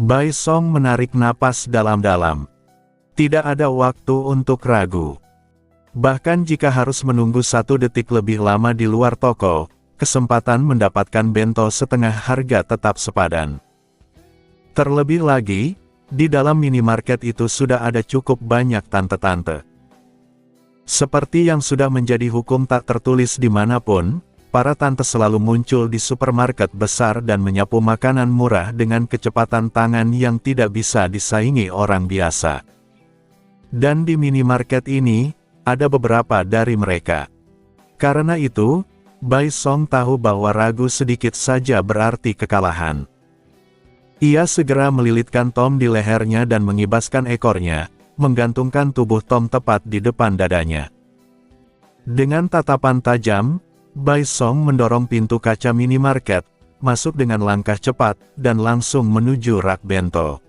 Bai Song menarik napas dalam-dalam. Tidak ada waktu untuk ragu. Bahkan jika harus menunggu 1 detik lebih lama di luar toko, kesempatan mendapatkan bento setengah harga tetap sepadan. Terlebih lagi, di dalam minimarket itu sudah ada cukup banyak tante-tante. Seperti yang sudah menjadi hukum tak tertulis dimanapun, para tante selalu muncul di supermarket besar dan menyapu makanan murah dengan kecepatan tangan yang tidak bisa disaingi orang biasa. Dan di minimarket ini, ada beberapa dari mereka. Karena itu, Bai Song tahu bahwa ragu sedikit saja berarti kekalahan. Ia segera melilitkan Tom di lehernya dan mengibaskan ekornya, menggantungkan tubuh Tom tepat di depan dadanya. Dengan tatapan tajam, Bai Song mendorong pintu kaca minimarket, masuk dengan langkah cepat, dan langsung menuju rak bento.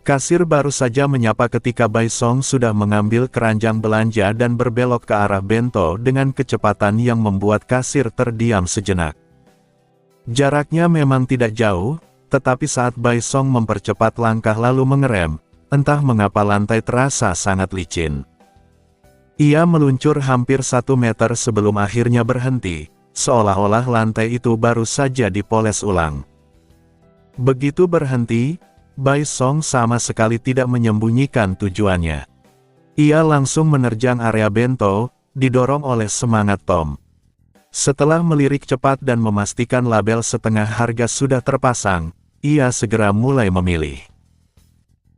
Kasir baru saja menyapa ketika Bai Song sudah mengambil keranjang belanja dan berbelok ke arah bento dengan kecepatan yang membuat kasir terdiam sejenak. Jaraknya memang tidak jauh, tetapi saat Bai Song mempercepat langkah lalu mengerem, entah mengapa lantai terasa sangat licin. Ia meluncur hampir 1 meter sebelum akhirnya berhenti, seolah-olah lantai itu baru saja dipoles ulang. Begitu berhenti, Bai Song sama sekali tidak menyembunyikan tujuannya. Ia langsung menerjang area bento, didorong oleh semangat Tom. Setelah melirik cepat dan memastikan label setengah harga sudah terpasang, ia segera mulai memilih.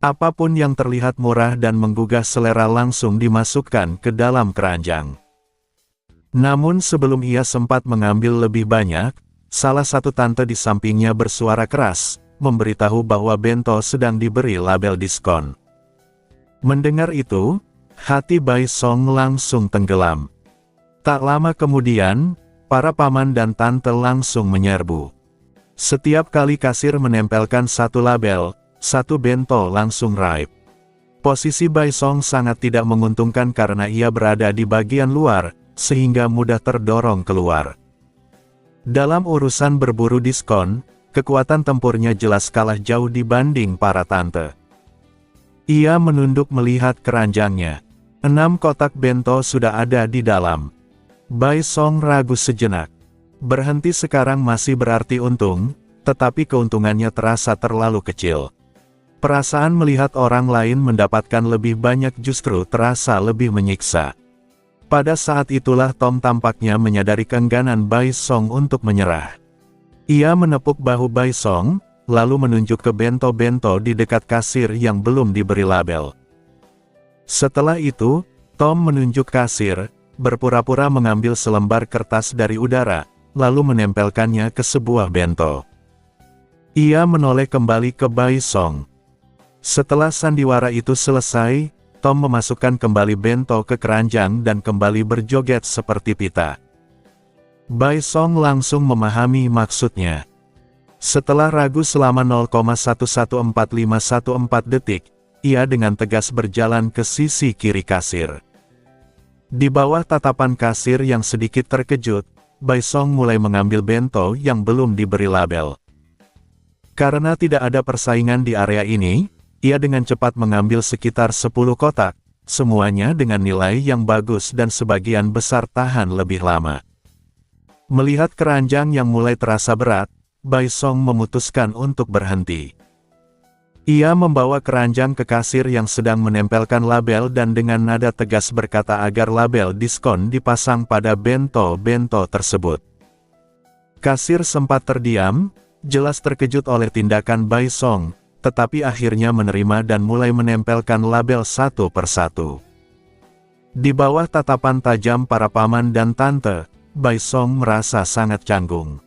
Apapun yang terlihat murah dan menggugah selera langsung dimasukkan ke dalam keranjang. Namun sebelum ia sempat mengambil lebih banyak, salah satu tante di sampingnya bersuara keras, memberitahu bahwa bento sedang diberi label diskon. Mendengar itu, hati Bai Song langsung tenggelam. Tak lama kemudian, para paman dan tante langsung menyerbu. Setiap kali kasir menempelkan 1 label, 1 bento langsung raib. Posisi Bai Song sangat tidak menguntungkan karena ia berada di bagian luar, sehingga mudah terdorong keluar. Dalam urusan berburu diskon, kekuatan tempurnya jelas kalah jauh dibanding para tante. Ia menunduk melihat keranjangnya. 6 kotak bento sudah ada di dalam. Bai Song ragu sejenak. Berhenti sekarang masih berarti untung, tetapi keuntungannya terasa terlalu kecil. Perasaan melihat orang lain mendapatkan lebih banyak justru terasa lebih menyiksa. Pada saat itulah Tom tampaknya menyadari keengganan Bai Song untuk menyerah. Ia menepuk bahu Bai Song, lalu menunjuk ke bento-bento di dekat kasir yang belum diberi label. Setelah itu, Tom menunjuk kasir, berpura-pura mengambil selembar kertas dari udara, lalu menempelkannya ke sebuah bento. Ia menoleh kembali ke Bai Song. Setelah sandiwara itu selesai, Tom memasukkan kembali bento ke keranjang dan kembali berjoget seperti pita. Bai Song langsung memahami maksudnya. Setelah ragu selama 0,114514 detik, ia dengan tegas berjalan ke sisi kiri kasir. Di bawah tatapan kasir yang sedikit terkejut, Bai Song mulai mengambil bento yang belum diberi label. Karena tidak ada persaingan di area ini, ia dengan cepat mengambil sekitar 10 kotak, semuanya dengan nilai yang bagus dan sebagian besar tahan lebih lama. Melihat keranjang yang mulai terasa berat, Bai Song memutuskan untuk berhenti. Ia membawa keranjang ke kasir yang sedang menempelkan label dan dengan nada tegas berkata agar label diskon dipasang pada bento-bento tersebut. Kasir sempat terdiam, jelas terkejut oleh tindakan Bai Song, tetapi akhirnya menerima dan mulai menempelkan label satu persatu. Di bawah tatapan tajam para paman dan tante, Bai Song merasa sangat canggung.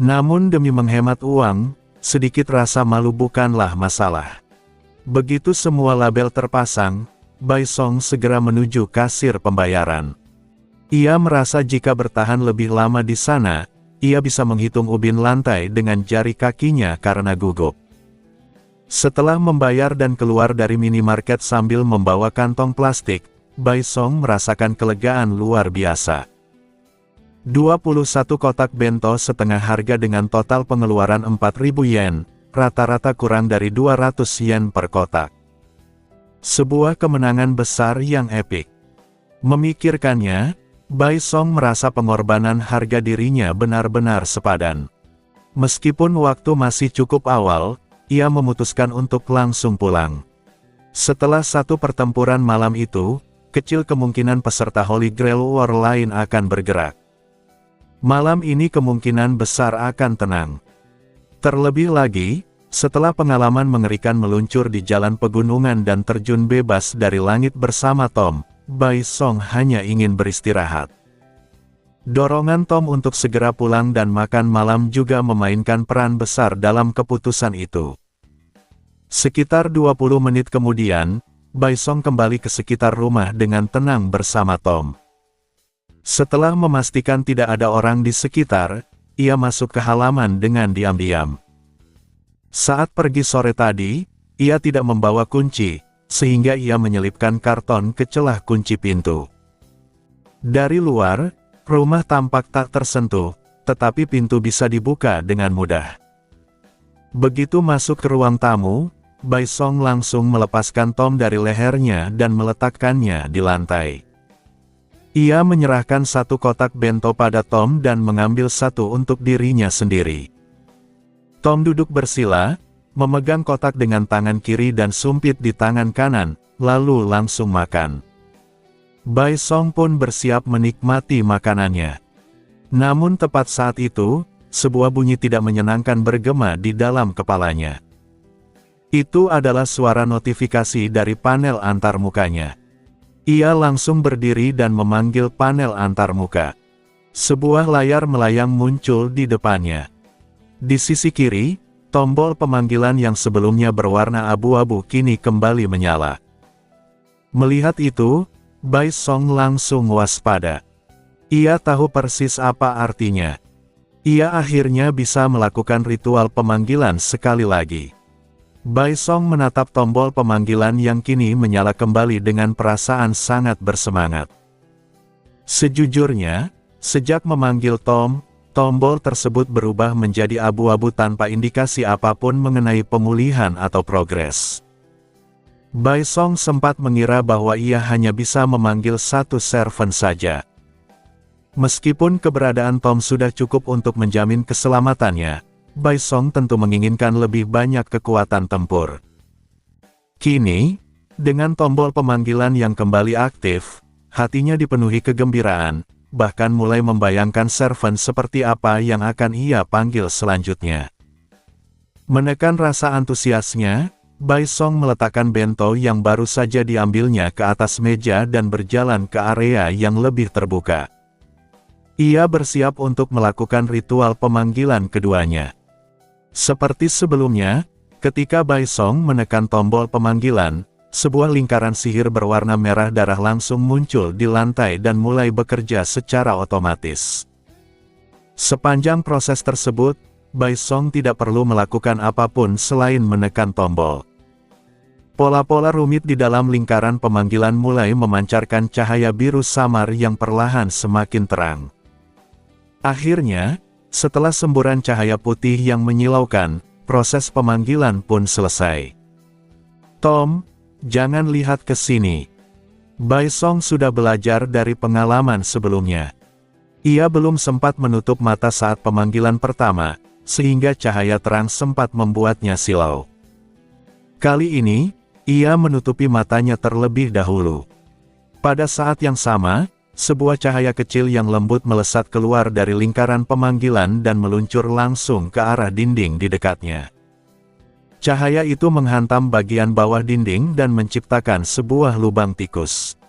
Namun demi menghemat uang, sedikit rasa malu bukanlah masalah. Begitu semua label terpasang, Bai Song segera menuju kasir pembayaran. Ia merasa jika bertahan lebih lama di sana, ia bisa menghitung ubin lantai dengan jari kakinya karena gugup. Setelah membayar dan keluar dari minimarket sambil membawa kantong plastik, Bai Song merasakan kelegaan luar biasa. 21 kotak bento setengah harga dengan total pengeluaran 4.000 yen, rata-rata kurang dari 200 yen per kotak. Sebuah kemenangan besar yang epik. Memikirkannya, Bai Song merasa pengorbanan harga dirinya benar-benar sepadan. Meskipun waktu masih cukup awal, ia memutuskan untuk langsung pulang. Setelah satu pertempuran malam itu, kecil kemungkinan peserta Holy Grail War lain akan bergerak. Malam ini kemungkinan besar akan tenang. Terlebih lagi, setelah pengalaman mengerikan meluncur di jalan pegunungan dan terjun bebas dari langit bersama Tom, Bai Song hanya ingin beristirahat. Dorongan Tom untuk segera pulang dan makan malam juga memainkan peran besar dalam keputusan itu. Sekitar 20 menit kemudian, Bai Song kembali ke sekitar rumah dengan tenang bersama Tom. Setelah memastikan tidak ada orang di sekitar, ia masuk ke halaman dengan diam-diam. Saat pergi sore tadi, ia tidak membawa kunci, sehingga ia menyelipkan karton ke celah kunci pintu. Dari luar, rumah tampak tak tersentuh, tetapi pintu bisa dibuka dengan mudah. Begitu masuk ke ruang tamu, Bai Song langsung melepaskan Tom dari lehernya dan meletakkannya di lantai. Ia menyerahkan satu kotak bento pada Tom dan mengambil satu untuk dirinya sendiri. Tom duduk bersila, memegang kotak dengan tangan kiri dan sumpit di tangan kanan, lalu langsung makan. Bai Song pun bersiap menikmati makanannya. Namun tepat saat itu, sebuah bunyi tidak menyenangkan bergema di dalam kepalanya. Itu adalah suara notifikasi dari panel antarmukanya. Ia langsung berdiri dan memanggil panel antarmuka. Sebuah layar melayang muncul di depannya. Di sisi kiri, tombol pemanggilan yang sebelumnya berwarna abu-abu kini kembali menyala. Melihat itu, Bai Song langsung waspada. Ia tahu persis apa artinya. Ia akhirnya bisa melakukan ritual pemanggilan sekali lagi. Bai Song menatap tombol pemanggilan yang kini menyala kembali dengan perasaan sangat bersemangat. Sejujurnya, sejak memanggil Tom, tombol tersebut berubah menjadi abu-abu tanpa indikasi apapun mengenai pemulihan atau progres. Bai Song sempat mengira bahwa ia hanya bisa memanggil satu servant saja. Meskipun keberadaan Tom sudah cukup untuk menjamin keselamatannya, Bai Song tentu menginginkan lebih banyak kekuatan tempur. Kini, dengan tombol pemanggilan yang kembali aktif, hatinya dipenuhi kegembiraan, bahkan mulai membayangkan servant seperti apa yang akan ia panggil selanjutnya. Menekan rasa antusiasnya, Bai Song meletakkan bento yang baru saja diambilnya ke atas meja dan berjalan ke area yang lebih terbuka. Ia bersiap untuk melakukan ritual pemanggilan keduanya. Seperti sebelumnya, ketika Bai Song menekan tombol pemanggilan, sebuah lingkaran sihir berwarna merah darah langsung muncul di lantai dan mulai bekerja secara otomatis. Sepanjang proses tersebut, Bai Song tidak perlu melakukan apapun selain menekan tombol. Pola-pola rumit di dalam lingkaran pemanggilan mulai memancarkan cahaya biru samar yang perlahan semakin terang. Akhirnya, setelah semburan cahaya putih yang menyilaukan, proses pemanggilan pun selesai. Tom, jangan lihat ke sini. Bai Song sudah belajar dari pengalaman sebelumnya. Ia belum sempat menutup mata saat pemanggilan pertama, sehingga cahaya terang sempat membuatnya silau. Kali ini, ia menutupi matanya terlebih dahulu. Pada saat yang sama, sebuah cahaya kecil yang lembut melesat keluar dari lingkaran pemanggilan dan meluncur langsung ke arah dinding di dekatnya. Cahaya itu menghantam bagian bawah dinding dan menciptakan sebuah lubang tikus.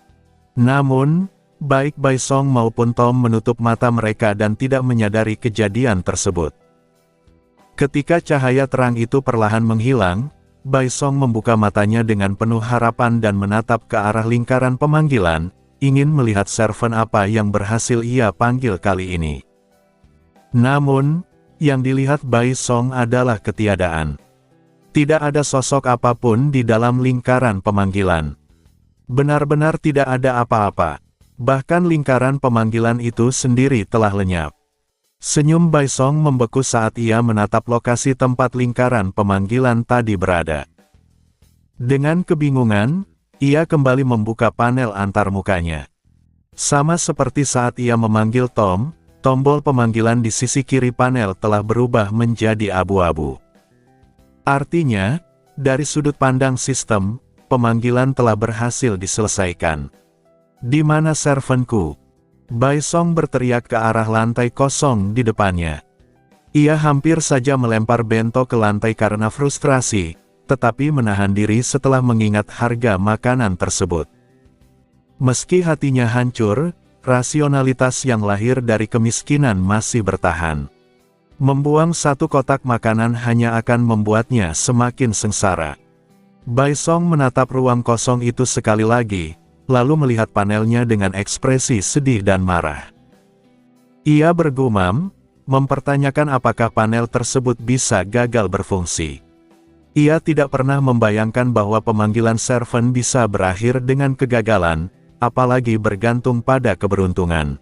Namun, baik Bai Song maupun Tom menutup mata mereka dan tidak menyadari kejadian tersebut. Ketika cahaya terang itu perlahan menghilang, Bai Song membuka matanya dengan penuh harapan dan menatap ke arah lingkaran pemanggilan, ingin melihat servant apa yang berhasil ia panggil kali ini. Namun, yang dilihat Bai Song adalah ketiadaan. Tidak ada sosok apapun di dalam lingkaran pemanggilan. Benar-benar tidak ada apa-apa. Bahkan lingkaran pemanggilan itu sendiri telah lenyap. Senyum Bai Song membeku saat ia menatap lokasi tempat lingkaran pemanggilan tadi berada. Dengan kebingungan, ia kembali membuka panel antarmukanya. Sama seperti saat ia memanggil Tom, tombol pemanggilan di sisi kiri panel telah berubah menjadi abu-abu. Artinya, dari sudut pandang sistem, pemanggilan telah berhasil diselesaikan. "Di mana servantku?" Bai Song berteriak ke arah lantai kosong di depannya. Ia hampir saja melempar bento ke lantai karena frustrasi, tetapi menahan diri setelah mengingat harga makanan tersebut. Meski hatinya hancur, rasionalitas yang lahir dari kemiskinan masih bertahan. Membuang satu kotak makanan hanya akan membuatnya semakin sengsara. Bai Song menatap ruang kosong itu sekali lagi, lalu melihat panelnya dengan ekspresi sedih dan marah. Ia bergumam, mempertanyakan apakah panel tersebut bisa gagal berfungsi. Ia tidak pernah membayangkan bahwa pemanggilan servant bisa berakhir dengan kegagalan, apalagi bergantung pada keberuntungan.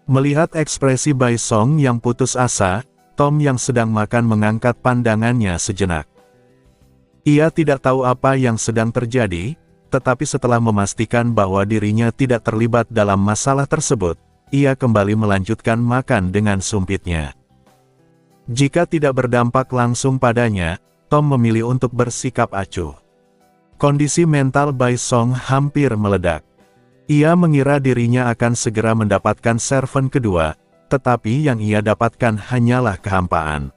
Melihat ekspresi Bai Song yang putus asa, Tom yang sedang makan mengangkat pandangannya sejenak. Ia tidak tahu apa yang sedang terjadi, tetapi setelah memastikan bahwa dirinya tidak terlibat dalam masalah tersebut, ia kembali melanjutkan makan dengan sumpitnya. Jika tidak berdampak langsung padanya, Tom memilih untuk bersikap acuh. Kondisi mental Bai Song hampir meledak. Ia mengira dirinya akan segera mendapatkan servant kedua, tetapi yang ia dapatkan hanyalah kehampaan.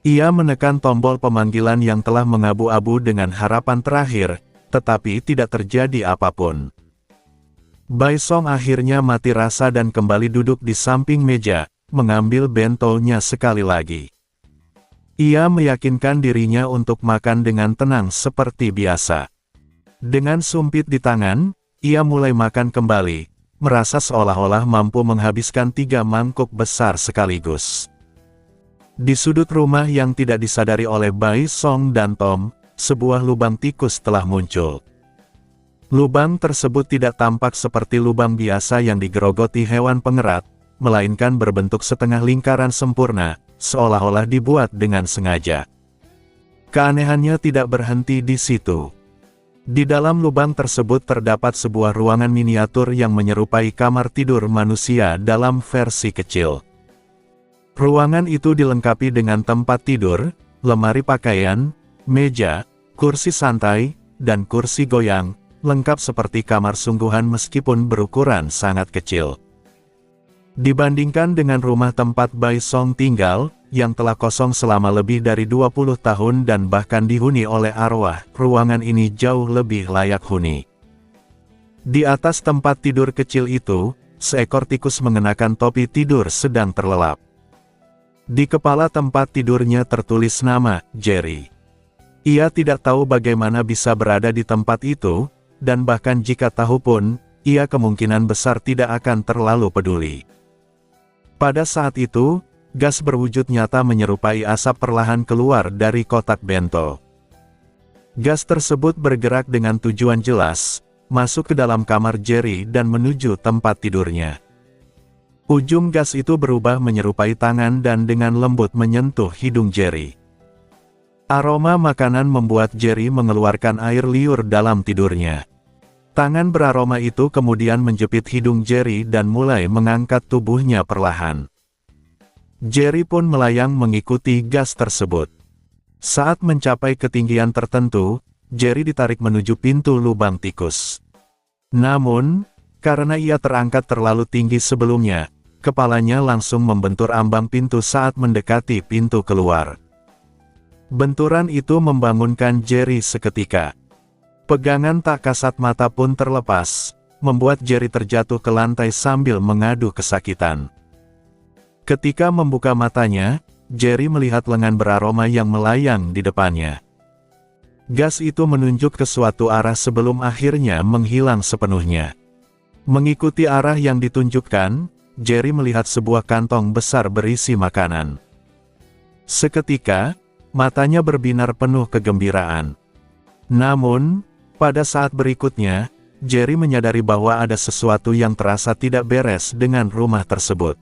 Ia menekan tombol pemanggilan yang telah mengabu-abu dengan harapan terakhir, tetapi tidak terjadi apapun. Bai Song akhirnya mati rasa dan kembali duduk di samping meja, mengambil bentonya sekali lagi. Ia meyakinkan dirinya untuk makan dengan tenang seperti biasa. Dengan sumpit di tangan, ia mulai makan kembali, merasa seolah-olah mampu menghabiskan 3 mangkuk besar sekaligus. Di sudut rumah yang tidak disadari oleh Bai Song dan Tom, sebuah lubang tikus telah muncul. Lubang tersebut tidak tampak seperti lubang biasa yang digerogoti hewan pengerat, melainkan berbentuk setengah lingkaran sempurna, seolah-olah dibuat dengan sengaja. Keanehannya tidak berhenti di situ. Di dalam lubang tersebut terdapat sebuah ruangan miniatur yang menyerupai kamar tidur manusia dalam versi kecil. Ruangan itu dilengkapi dengan tempat tidur, lemari pakaian, meja, kursi santai, dan kursi goyang, lengkap seperti kamar sungguhan meskipun berukuran sangat kecil. Dibandingkan dengan rumah tempat Bai Song tinggal, yang telah kosong selama lebih dari 20 tahun dan bahkan dihuni oleh arwah, ruangan ini jauh lebih layak huni. Di atas tempat tidur kecil itu, seekor tikus mengenakan topi tidur sedang terlelap. Di kepala tempat tidurnya tertulis nama, Jerry. Ia tidak tahu bagaimana bisa berada di tempat itu, dan bahkan jika tahu pun, ia kemungkinan besar tidak akan terlalu peduli. Pada saat itu, gas berwujud nyata menyerupai asap perlahan keluar dari kotak bento. Gas tersebut bergerak dengan tujuan jelas, masuk ke dalam kamar Jerry dan menuju tempat tidurnya. Ujung gas itu berubah menyerupai tangan dan dengan lembut menyentuh hidung Jerry. Aroma makanan membuat Jerry mengeluarkan air liur dalam tidurnya. Tangan beraroma itu kemudian menjepit hidung Jerry dan mulai mengangkat tubuhnya perlahan. Jerry pun melayang mengikuti gas tersebut. Saat mencapai ketinggian tertentu, Jerry ditarik menuju pintu lubang tikus. Namun, karena ia terangkat terlalu tinggi sebelumnya, kepalanya langsung membentur ambang pintu saat mendekati pintu keluar. Benturan itu membangunkan Jerry seketika. Pegangan tak kasat mata pun terlepas, membuat Jerry terjatuh ke lantai sambil mengadu kesakitan. Ketika membuka matanya, Jerry melihat lengan beraroma yang melayang di depannya. Gas itu menunjuk ke suatu arah sebelum akhirnya menghilang sepenuhnya. Mengikuti arah yang ditunjukkan, Jerry melihat sebuah kantong besar berisi makanan. Seketika, matanya berbinar penuh kegembiraan. Namun, pada saat berikutnya, Jerry menyadari bahwa ada sesuatu yang terasa tidak beres dengan rumah tersebut.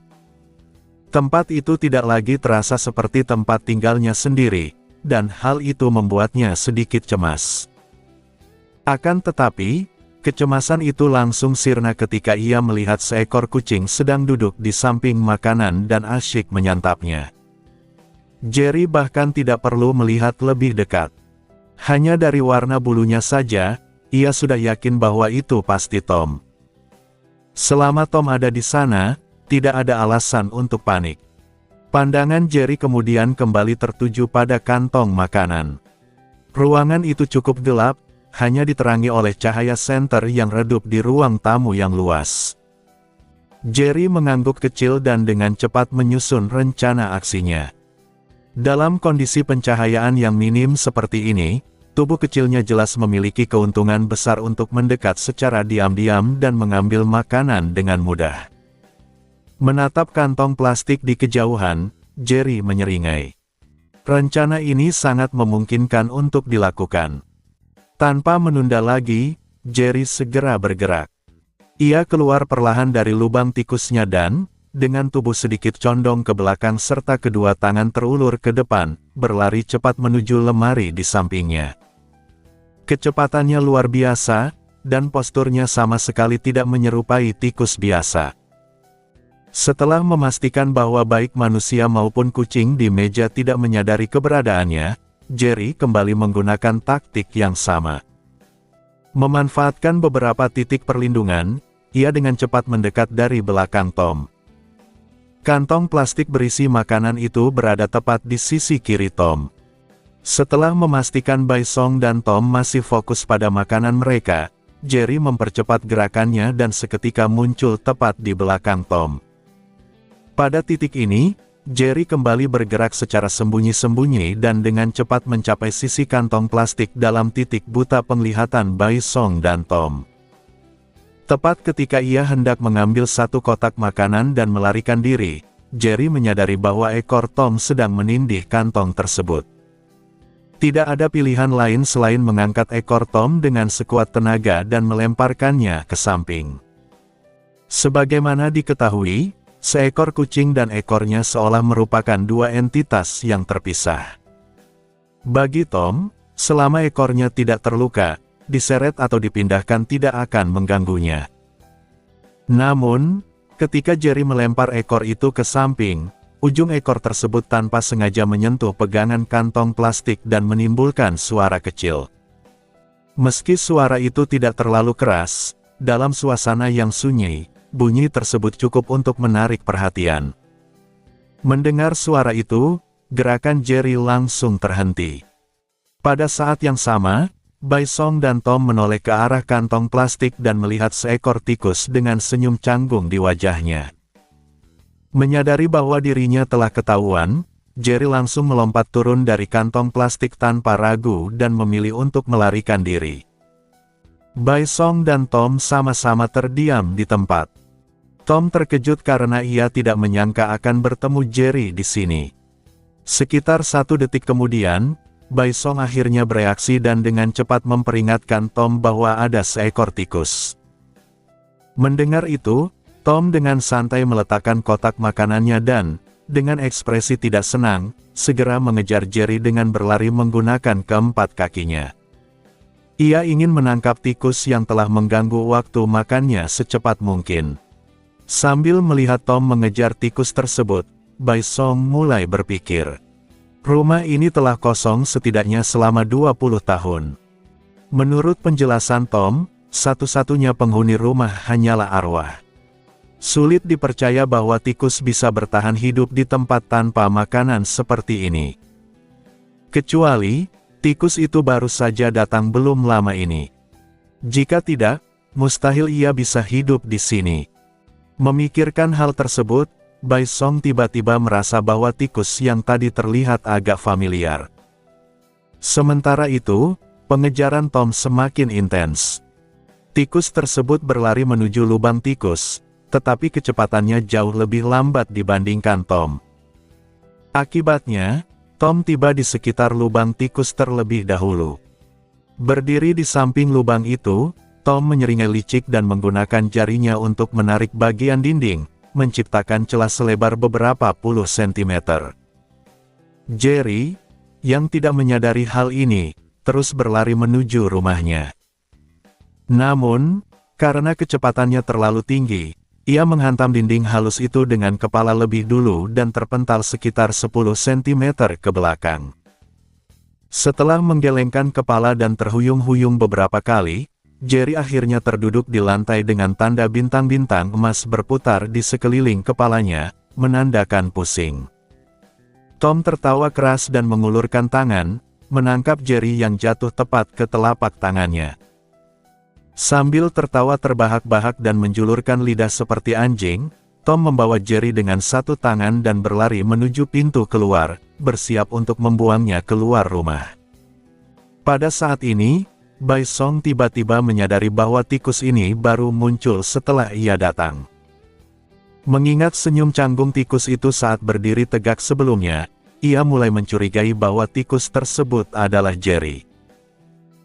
Tempat itu tidak lagi terasa seperti tempat tinggalnya sendiri, dan hal itu membuatnya sedikit cemas. Akan tetapi, kecemasan itu langsung sirna ketika ia melihat seekor kucing sedang duduk di samping makanan dan asyik menyantapnya. Jerry bahkan tidak perlu melihat lebih dekat. Hanya dari warna bulunya saja, ia sudah yakin bahwa itu pasti Tom. Selama Tom ada di sana, tidak ada alasan untuk panik. Pandangan Jerry kemudian kembali tertuju pada kantong makanan. Ruangan itu cukup gelap, hanya diterangi oleh cahaya senter yang redup di ruang tamu yang luas. Jerry mengangguk kecil dan dengan cepat menyusun rencana aksinya. Dalam kondisi pencahayaan yang minim seperti ini, tubuh kecilnya jelas memiliki keuntungan besar untuk mendekat secara diam-diam dan mengambil makanan dengan mudah. Menatap kantong plastik di kejauhan, Jerry menyeringai. Rencana ini sangat memungkinkan untuk dilakukan. Tanpa menunda lagi, Jerry segera bergerak. Ia keluar perlahan dari lubang tikusnya dan, dengan tubuh sedikit condong ke belakang serta kedua tangan terulur ke depan, berlari cepat menuju lemari di sampingnya. Kecepatannya luar biasa, dan posturnya sama sekali tidak menyerupai tikus biasa. Setelah memastikan bahwa baik manusia maupun kucing di meja tidak menyadari keberadaannya, Jerry kembali menggunakan taktik yang sama. Memanfaatkan beberapa titik perlindungan, ia dengan cepat mendekat dari belakang Tom. Kantong plastik berisi makanan itu berada tepat di sisi kiri Tom. Setelah memastikan Bai Song dan Tom masih fokus pada makanan mereka, Jerry mempercepat gerakannya dan seketika muncul tepat di belakang Tom. Pada titik ini, Jerry kembali bergerak secara sembunyi-sembunyi dan dengan cepat mencapai sisi kantong plastik dalam titik buta penglihatan Bai Song dan Tom. Tepat ketika ia hendak mengambil satu kotak makanan dan melarikan diri, Jerry menyadari bahwa ekor Tom sedang menindih kantong tersebut. Tidak ada pilihan lain selain mengangkat ekor Tom dengan sekuat tenaga dan melemparkannya ke samping. Sebagaimana diketahui, seekor kucing dan ekornya seolah merupakan dua entitas yang terpisah. Bagi Tom, selama ekornya tidak terluka, diseret atau dipindahkan tidak akan mengganggunya. Namun, ketika Jerry melempar ekor itu ke samping, ujung ekor tersebut tanpa sengaja menyentuh pegangan kantong plastik dan menimbulkan suara kecil. Meski suara itu tidak terlalu keras, dalam suasana yang sunyi, bunyi tersebut cukup untuk menarik perhatian. Mendengar suara itu, gerakan Jerry langsung terhenti. Pada saat yang sama, Bai Song dan Tom menoleh ke arah kantong plastik dan melihat seekor tikus dengan senyum canggung di wajahnya. Menyadari bahwa dirinya telah ketahuan, Jerry langsung melompat turun dari kantong plastik tanpa ragu dan memilih untuk melarikan diri. Bai Song dan Tom sama-sama terdiam di tempat. Tom terkejut karena ia tidak menyangka akan bertemu Jerry di sini. Sekitar 1 detik kemudian, Bai Song akhirnya bereaksi dan dengan cepat memperingatkan Tom bahwa ada seekor tikus. Mendengar itu, Tom dengan santai meletakkan kotak makanannya dan, dengan ekspresi tidak senang, segera mengejar Jerry dengan berlari menggunakan keempat kakinya. Ia ingin menangkap tikus yang telah mengganggu waktu makannya secepat mungkin. Sambil melihat Tom mengejar tikus tersebut, Bai Song mulai berpikir. Rumah ini telah kosong setidaknya selama 20 tahun. Menurut penjelasan Tom, satu-satunya penghuni rumah hanyalah arwah. Sulit dipercaya bahwa tikus bisa bertahan hidup di tempat tanpa makanan seperti ini. Kecuali, tikus itu baru saja datang belum lama ini. Jika tidak, mustahil ia bisa hidup di sini. Memikirkan hal tersebut, Bai Song tiba-tiba merasa bahwa tikus yang tadi terlihat agak familiar. Sementara itu, pengejaran Tom semakin intens. Tikus tersebut berlari menuju lubang tikus, tetapi kecepatannya jauh lebih lambat dibandingkan Tom. Akibatnya, Tom tiba di sekitar lubang tikus terlebih dahulu. Berdiri di samping lubang itu, Tom menyeringai licik dan menggunakan jarinya untuk menarik bagian dinding, menciptakan celah selebar beberapa puluh sentimeter. Jerry, yang tidak menyadari hal ini, terus berlari menuju rumahnya. Namun, karena kecepatannya terlalu tinggi, ia menghantam dinding halus itu dengan kepala lebih dulu dan terpental sekitar 10 cm ke belakang. Setelah menggelengkan kepala dan terhuyung-huyung beberapa kali, Jerry akhirnya terduduk di lantai dengan tanda bintang-bintang emas berputar di sekeliling kepalanya, menandakan pusing. Tom tertawa keras dan mengulurkan tangan, menangkap Jerry yang jatuh tepat ke telapak tangannya. Sambil tertawa terbahak-bahak dan menjulurkan lidah seperti anjing, Tom membawa Jerry dengan satu tangan dan berlari menuju pintu keluar, bersiap untuk membuangnya keluar rumah. Pada saat ini, Bai Song tiba-tiba menyadari bahwa tikus ini baru muncul setelah ia datang. Mengingat senyum canggung tikus itu saat berdiri tegak sebelumnya, ia mulai mencurigai bahwa tikus tersebut adalah Jerry.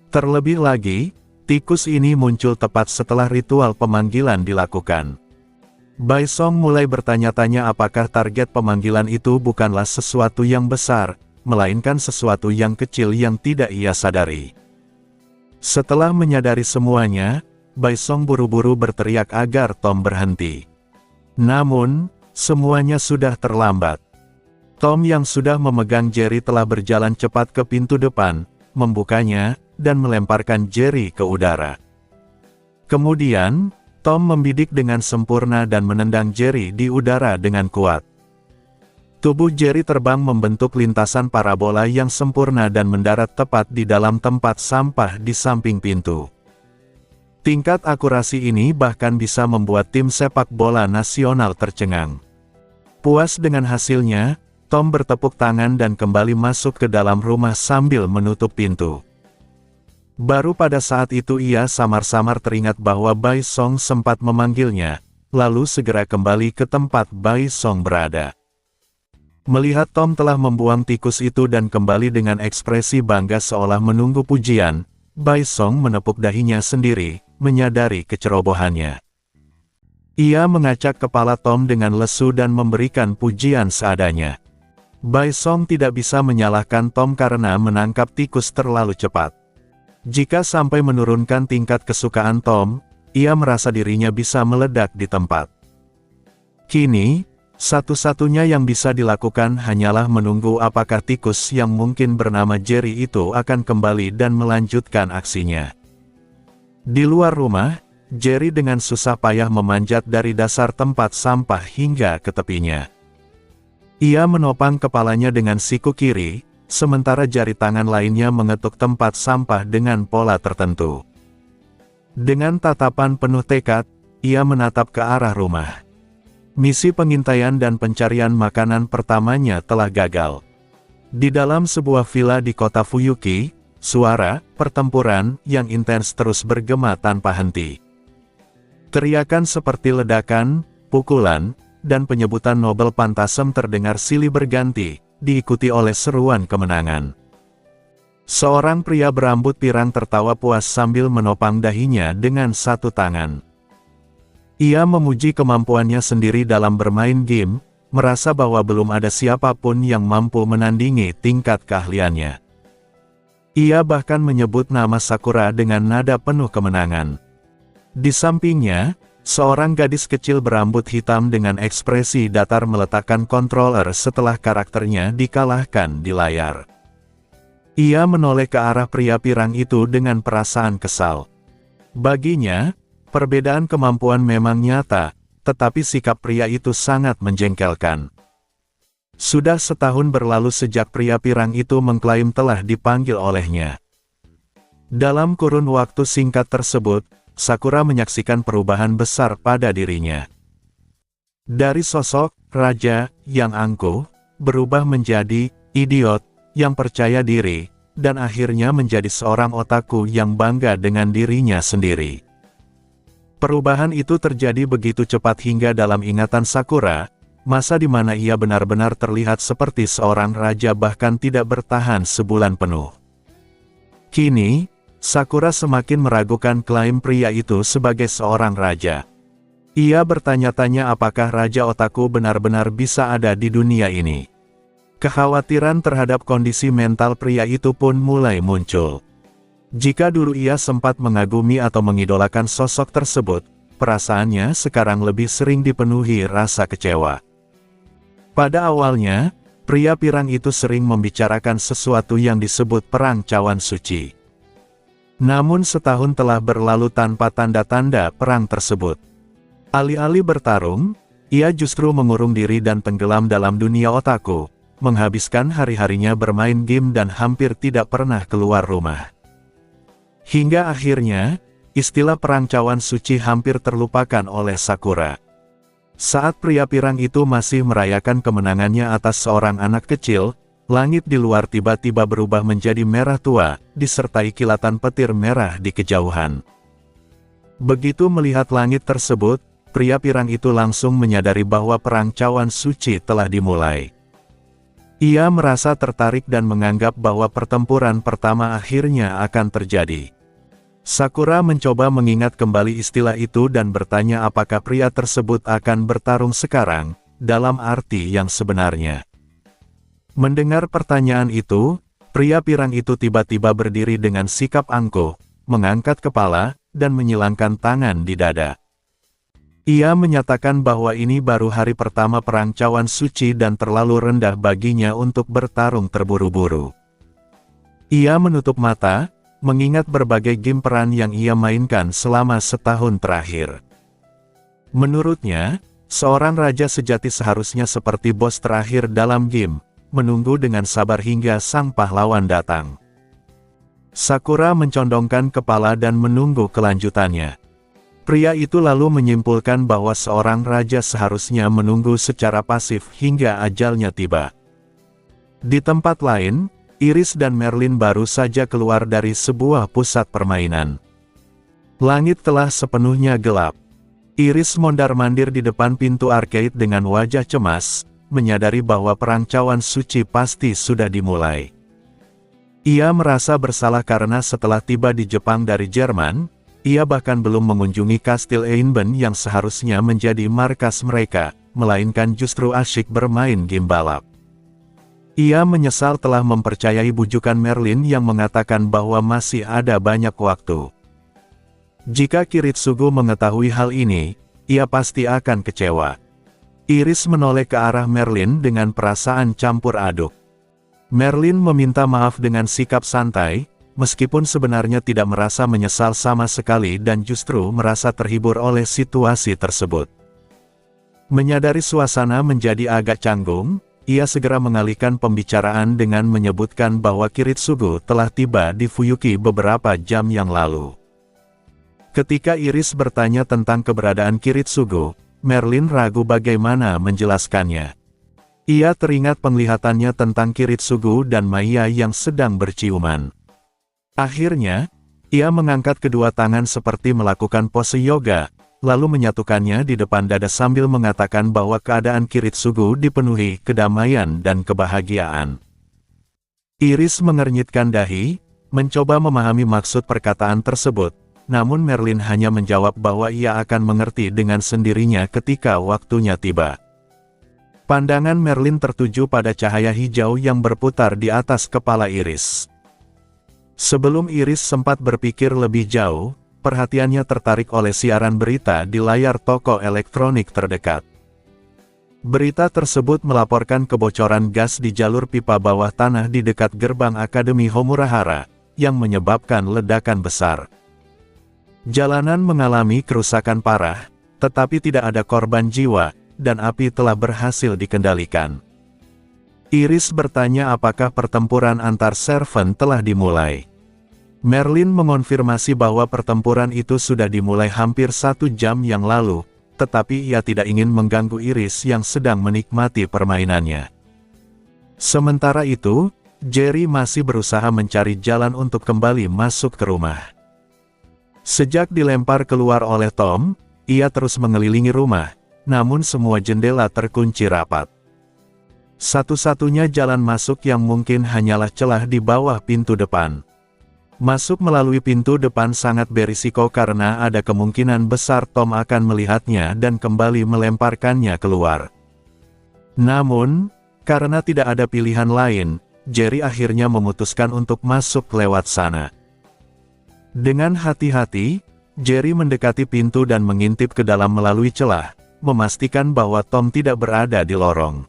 Terlebih lagi, tikus ini muncul tepat setelah ritual pemanggilan dilakukan. Bai Song mulai bertanya-tanya apakah target pemanggilan itu bukanlah sesuatu yang besar, melainkan sesuatu yang kecil yang tidak ia sadari. Setelah menyadari semuanya, Bai Song buru-buru berteriak agar Tom berhenti. Namun, semuanya sudah terlambat. Tom yang sudah memegang Jerry telah berjalan cepat ke pintu depan, membukanya, dan melemparkan Jerry ke udara. Kemudian, Tom membidik dengan sempurna dan menendang Jerry di udara dengan kuat. Tubuh Jerry terbang membentuk lintasan parabola yang sempurna dan mendarat tepat di dalam tempat sampah di samping pintu. Tingkat akurasi ini bahkan bisa membuat tim sepak bola nasional tercengang. Puas dengan hasilnya, Tom bertepuk tangan dan kembali masuk ke dalam rumah sambil menutup pintu. Baru pada saat itu ia samar-samar teringat bahwa Bai Song sempat memanggilnya, lalu segera kembali ke tempat Bai Song berada. Melihat Tom telah membuang tikus itu dan kembali dengan ekspresi bangga seolah menunggu pujian, Bai Song menepuk dahinya sendiri, menyadari kecerobohannya. Ia mengacak kepala Tom dengan lesu dan memberikan pujian seadanya. Bai Song tidak bisa menyalahkan Tom karena menangkap tikus terlalu cepat. Jika sampai menurunkan tingkat kesukaan Tom, ia merasa dirinya bisa meledak di tempat. Kini, satu-satunya yang bisa dilakukan hanyalah menunggu apakah tikus yang mungkin bernama Jerry itu akan kembali dan melanjutkan aksinya. Di luar rumah, Jerry dengan susah payah memanjat dari dasar tempat sampah hingga ke tepinya. Ia menopang kepalanya dengan siku kiri, sementara jari tangan lainnya mengetuk tempat sampah dengan pola tertentu. Dengan tatapan penuh tekad, ia menatap ke arah rumah. Misi pengintaian dan pencarian makanan pertamanya telah gagal. Di dalam sebuah villa di kota Fuyuki, suara pertempuran yang intens terus bergema tanpa henti. Teriakan seperti ledakan, pukulan, dan penyebutan Nobel Pantasem terdengar silih berganti, diikuti oleh seruan kemenangan. Seorang pria berambut pirang tertawa puas sambil menopang dahinya dengan satu tangan. Ia memuji kemampuannya sendiri dalam bermain game, merasa bahwa belum ada siapapun yang mampu menandingi tingkat keahliannya. Ia bahkan menyebut nama Sakura dengan nada penuh kemenangan. Di sampingnya, seorang gadis kecil berambut hitam dengan ekspresi datar meletakkan controller setelah karakternya dikalahkan di layar. Ia menoleh ke arah pria pirang itu dengan perasaan kesal. Baginya, perbedaan kemampuan memang nyata, tetapi sikap pria itu sangat menjengkelkan. Sudah setahun berlalu sejak pria pirang itu mengklaim telah dipanggil olehnya. Dalam kurun waktu singkat tersebut, Sakura menyaksikan perubahan besar pada dirinya. Dari sosok raja yang angkuh, berubah menjadi idiot yang percaya diri, dan akhirnya menjadi seorang otaku yang bangga dengan dirinya sendiri. Perubahan itu terjadi begitu cepat hingga dalam ingatan Sakura, masa di mana ia benar-benar terlihat seperti seorang raja bahkan tidak bertahan sebulan penuh. Kini, Sakura semakin meragukan klaim pria itu sebagai seorang raja. Ia bertanya-tanya apakah Raja Otaku benar-benar bisa ada di dunia ini. Kekhawatiran terhadap kondisi mental pria itu pun mulai muncul. Jika dulu ia sempat mengagumi atau mengidolakan sosok tersebut, perasaannya sekarang lebih sering dipenuhi rasa kecewa. Pada awalnya, pria pirang itu sering membicarakan sesuatu yang disebut perang cawan suci. Namun setahun telah berlalu tanpa tanda-tanda perang tersebut. Alih-alih bertarung, ia justru mengurung diri dan tenggelam dalam dunia otaku, menghabiskan hari-harinya bermain game dan hampir tidak pernah keluar rumah. Hingga akhirnya, istilah perang cawan suci hampir terlupakan oleh Sakura. Saat pria pirang itu masih merayakan kemenangannya atas seorang anak kecil, langit di luar tiba-tiba berubah menjadi merah tua, disertai kilatan petir merah di kejauhan. Begitu melihat langit tersebut, pria pirang itu langsung menyadari bahwa perang cawan suci telah dimulai. Ia merasa tertarik dan menganggap bahwa pertempuran pertama akhirnya akan terjadi. Sakura mencoba mengingat kembali istilah itu dan bertanya apakah pria tersebut akan bertarung sekarang, dalam arti yang sebenarnya. Mendengar pertanyaan itu, pria pirang itu tiba-tiba berdiri dengan sikap angkuh, mengangkat kepala, dan menyilangkan tangan di dada. Ia menyatakan bahwa ini baru hari pertama perang cawan suci dan terlalu rendah baginya untuk bertarung terburu-buru. Ia menutup mata, mengingat berbagai game peran yang ia mainkan selama setahun terakhir. Menurutnya, seorang raja sejati seharusnya seperti bos terakhir dalam game, menunggu dengan sabar hingga sang pahlawan datang. Sakura mencondongkan kepala dan menunggu kelanjutannya. Pria itu lalu menyimpulkan bahwa seorang raja seharusnya menunggu secara pasif hingga ajalnya tiba. Di tempat lain, Iris dan Merlin baru saja keluar dari sebuah pusat permainan. Langit telah sepenuhnya gelap. Iris mondar-mandir di depan pintu arcade dengan wajah cemas, menyadari bahwa perang cawan suci pasti sudah dimulai. Ia merasa bersalah karena setelah tiba di Jepang dari Jerman, ia bahkan belum mengunjungi Kastil Einben yang seharusnya menjadi markas mereka, melainkan justru asyik bermain game balap. Ia menyesal telah mempercayai bujukan Merlin yang mengatakan bahwa masih ada banyak waktu. Jika Kiritsugu mengetahui hal ini, ia pasti akan kecewa. Iris menoleh ke arah Merlin dengan perasaan campur aduk. Merlin meminta maaf dengan sikap santai, meskipun sebenarnya tidak merasa menyesal sama sekali dan justru merasa terhibur oleh situasi tersebut. Menyadari suasana menjadi agak canggung, ia segera mengalihkan pembicaraan dengan menyebutkan bahwa Kiritsugu telah tiba di Fuyuki beberapa jam yang lalu. Ketika Iris bertanya tentang keberadaan Kiritsugu, Merlin ragu bagaimana menjelaskannya. Ia teringat penglihatannya tentang Kiritsugu dan Maya yang sedang berciuman. Akhirnya, ia mengangkat kedua tangan seperti melakukan pose yoga, lalu menyatukannya di depan dada sambil mengatakan bahwa keadaan Kiritsugu dipenuhi kedamaian dan kebahagiaan. Iris mengernyitkan dahi, mencoba memahami maksud perkataan tersebut, namun Merlin hanya menjawab bahwa ia akan mengerti dengan sendirinya ketika waktunya tiba. Pandangan Merlin tertuju pada cahaya hijau yang berputar di atas kepala Iris. Sebelum Iris sempat berpikir lebih jauh, perhatiannya tertarik oleh siaran berita di layar toko elektronik terdekat. Berita tersebut melaporkan kebocoran gas di jalur pipa bawah tanah di dekat gerbang Akademi Homurahara, yang menyebabkan ledakan besar. Jalanan mengalami kerusakan parah, tetapi tidak ada korban jiwa, dan api telah berhasil dikendalikan. Iris bertanya apakah pertempuran antar servant telah dimulai. Merlin mengonfirmasi bahwa pertempuran itu sudah dimulai hampir 1 jam yang lalu, tetapi ia tidak ingin mengganggu Iris yang sedang menikmati permainannya. Sementara itu, Jerry masih berusaha mencari jalan untuk kembali masuk ke rumah. Sejak dilempar keluar oleh Tom, ia terus mengelilingi rumah, namun semua jendela terkunci rapat. Satu-satunya jalan masuk yang mungkin hanyalah celah di bawah pintu depan. Masuk melalui pintu depan sangat berisiko karena ada kemungkinan besar Tom akan melihatnya dan kembali melemparkannya keluar. Namun, karena tidak ada pilihan lain, Jerry akhirnya memutuskan untuk masuk lewat sana. Dengan hati-hati, Jerry mendekati pintu dan mengintip ke dalam melalui celah, memastikan bahwa Tom tidak berada di lorong.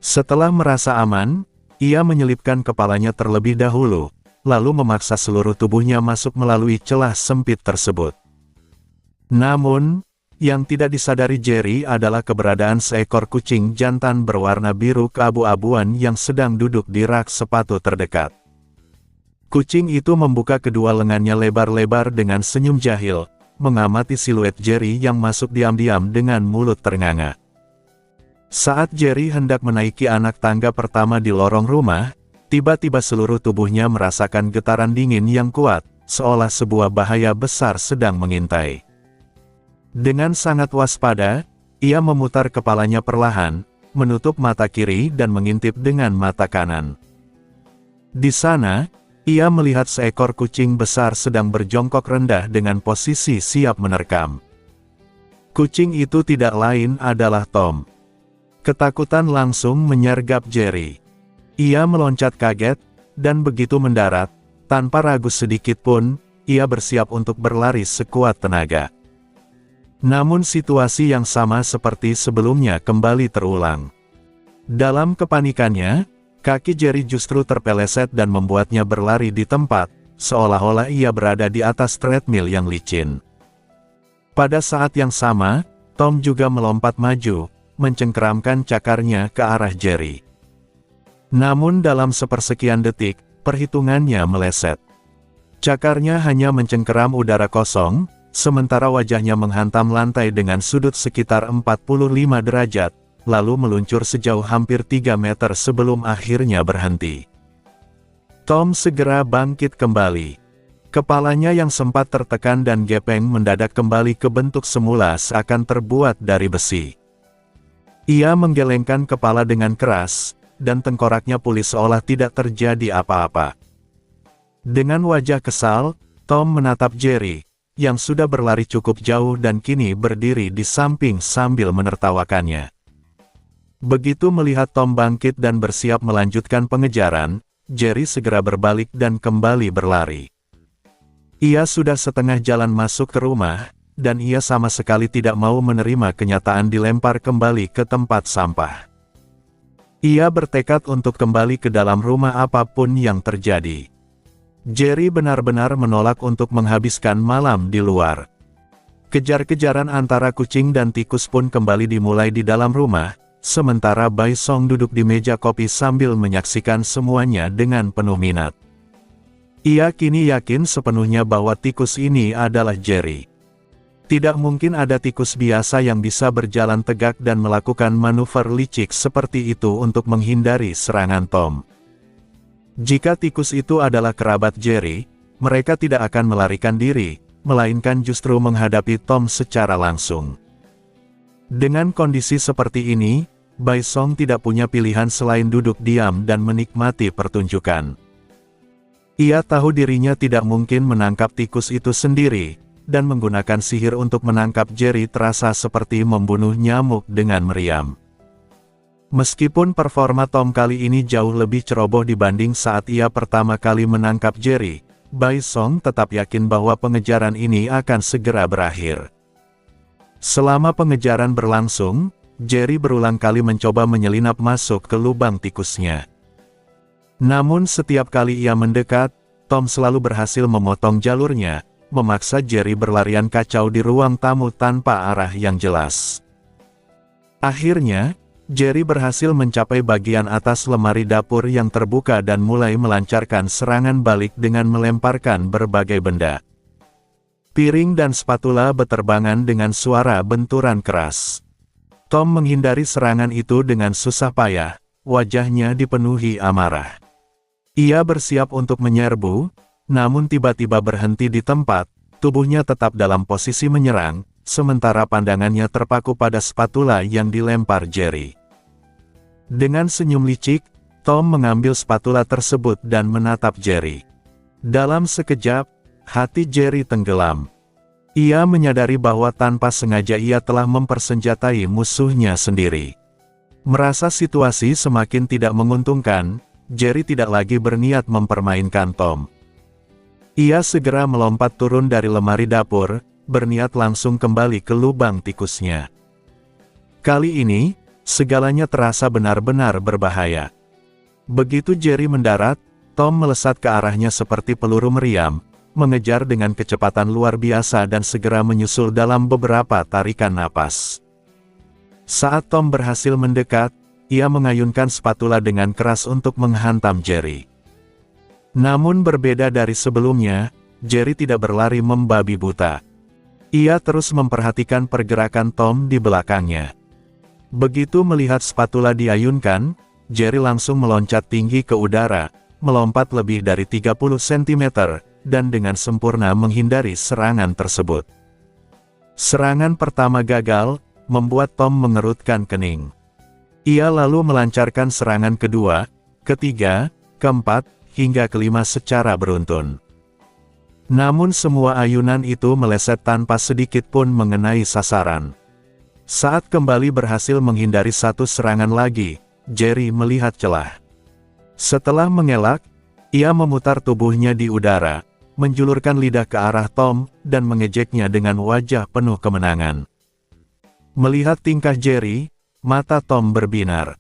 Setelah merasa aman, ia menyelipkan kepalanya terlebih dahulu, lalu memaksa seluruh tubuhnya masuk melalui celah sempit tersebut. Namun, yang tidak disadari Jerry adalah keberadaan seekor kucing jantan berwarna biru keabu-abuan yang sedang duduk di rak sepatu terdekat. Kucing itu membuka kedua lengannya lebar-lebar dengan senyum jahil, mengamati siluet Jerry yang masuk diam-diam dengan mulut ternganga. Saat Jerry hendak menaiki anak tangga pertama di lorong rumah, tiba-tiba seluruh tubuhnya merasakan getaran dingin yang kuat, seolah sebuah bahaya besar sedang mengintai. Dengan sangat waspada, ia memutar kepalanya perlahan, menutup mata kiri dan mengintip dengan mata kanan. Di sana, ia melihat seekor kucing besar sedang berjongkok rendah dengan posisi siap menerkam. Kucing itu tidak lain adalah Tom. Ketakutan langsung menyergap Jerry. Ia meloncat kaget, dan begitu mendarat, tanpa ragu sedikit pun, ia bersiap untuk berlari sekuat tenaga. Namun situasi yang sama seperti sebelumnya kembali terulang. Dalam kepanikannya, kaki Jerry justru terpeleset dan membuatnya berlari di tempat, seolah-olah ia berada di atas treadmill yang licin. Pada saat yang sama, Tom juga melompat maju, mencengkeramkan cakarnya ke arah Jerry. Namun dalam sepersekian detik, perhitungannya meleset. Cakarnya hanya mencengkeram udara kosong, sementara wajahnya menghantam lantai dengan sudut sekitar 45 derajat, lalu meluncur sejauh hampir 3 meter sebelum akhirnya berhenti. Tom segera bangkit kembali. Kepalanya yang sempat tertekan dan gepeng mendadak kembali ke bentuk semula seakan terbuat dari besi. Ia menggelengkan kepala dengan keras, dan tengkoraknya pulih seolah tidak terjadi apa-apa. Dengan wajah kesal, Tom menatap Jerry, yang sudah berlari cukup jauh dan kini berdiri di samping sambil menertawakannya. Begitu melihat Tom bangkit dan bersiap melanjutkan pengejaran, Jerry segera berbalik dan kembali berlari. Ia sudah setengah jalan masuk ke rumah, dan ia sama sekali tidak mau menerima kenyataan dilempar kembali ke tempat sampah. Ia bertekad untuk kembali ke dalam rumah apapun yang terjadi. Jerry benar-benar menolak untuk menghabiskan malam di luar. Kejar-kejaran antara kucing dan tikus pun kembali dimulai di dalam rumah, sementara Bai Song duduk di meja kopi sambil menyaksikan semuanya dengan penuh minat. Ia kini yakin sepenuhnya bahwa tikus ini adalah Jerry. Tidak mungkin ada tikus biasa yang bisa berjalan tegak dan melakukan manuver licik seperti itu untuk menghindari serangan Tom. Jika tikus itu adalah kerabat Jerry, mereka tidak akan melarikan diri, melainkan justru menghadapi Tom secara langsung. Dengan kondisi seperti ini, Bai Song tidak punya pilihan selain duduk diam dan menikmati pertunjukan. Ia tahu dirinya tidak mungkin menangkap tikus itu sendiri, dan menggunakan sihir untuk menangkap Jerry terasa seperti membunuh nyamuk dengan meriam. Meskipun performa Tom kali ini jauh lebih ceroboh dibanding saat ia pertama kali menangkap Jerry, Bai Song tetap yakin bahwa pengejaran ini akan segera berakhir. Selama pengejaran berlangsung, Jerry berulang kali mencoba menyelinap masuk ke lubang tikusnya. Namun setiap kali ia mendekat, Tom selalu berhasil memotong jalurnya, memaksa Jerry berlarian kacau di ruang tamu tanpa arah yang jelas. Akhirnya, Jerry berhasil mencapai bagian atas lemari dapur yang terbuka dan mulai melancarkan serangan balik dengan melemparkan berbagai benda. Piring dan spatula beterbangan dengan suara benturan keras. Tom menghindari serangan itu dengan susah payah, wajahnya dipenuhi amarah. Ia bersiap untuk menyerbu, namun tiba-tiba berhenti di tempat, tubuhnya tetap dalam posisi menyerang, sementara pandangannya terpaku pada spatula yang dilempar Jerry. Dengan senyum licik, Tom mengambil spatula tersebut dan menatap Jerry. Dalam sekejap, hati Jerry tenggelam. Ia menyadari bahwa tanpa sengaja ia telah mempersenjatai musuhnya sendiri. Merasa situasi semakin tidak menguntungkan, Jerry tidak lagi berniat mempermainkan Tom. Ia segera melompat turun dari lemari dapur, berniat langsung kembali ke lubang tikusnya. Kali ini, segalanya terasa benar-benar berbahaya. Begitu Jerry mendarat, Tom melesat ke arahnya seperti peluru meriam, mengejar dengan kecepatan luar biasa dan segera menyusul dalam beberapa tarikan napas. Saat Tom berhasil mendekat, ia mengayunkan spatula dengan keras untuk menghantam Jerry. Namun berbeda dari sebelumnya, Jerry tidak berlari membabi buta. Ia terus memperhatikan pergerakan Tom di belakangnya. Begitu melihat spatula diayunkan, Jerry langsung meloncat tinggi ke udara, melompat lebih dari 30 cm, dan dengan sempurna menghindari serangan tersebut. Serangan pertama gagal, membuat Tom mengerutkan kening. Ia lalu melancarkan serangan kedua, ketiga, keempat, hingga kelima secara beruntun. Namun semua ayunan itu meleset tanpa sedikit pun mengenai sasaran. Saat kembali berhasil menghindari satu serangan lagi, Jerry melihat celah. Setelah mengelak, ia memutar tubuhnya di udara, menjulurkan lidah ke arah Tom, dan mengejeknya dengan wajah penuh kemenangan. Melihat tingkah Jerry, mata Tom berbinar.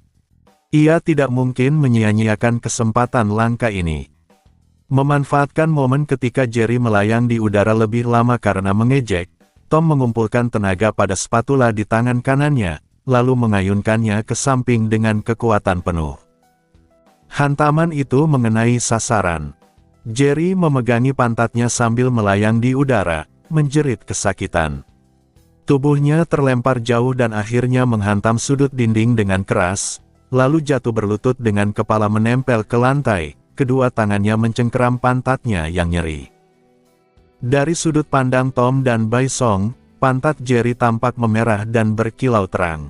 Ia tidak mungkin menyia-nyiakan kesempatan langka ini. Memanfaatkan momen ketika Jerry melayang di udara lebih lama karena mengejek, Tom mengumpulkan tenaga pada spatula di tangan kanannya, lalu mengayunkannya ke samping dengan kekuatan penuh. Hantaman itu mengenai sasaran. Jerry memegangi pantatnya sambil melayang di udara, menjerit kesakitan. Tubuhnya terlempar jauh dan akhirnya menghantam sudut dinding dengan keras, lalu jatuh berlutut dengan kepala menempel ke lantai, kedua tangannya mencengkeram pantatnya yang nyeri. Dari sudut pandang Tom dan Bai Song, pantat Jerry tampak memerah dan berkilau terang.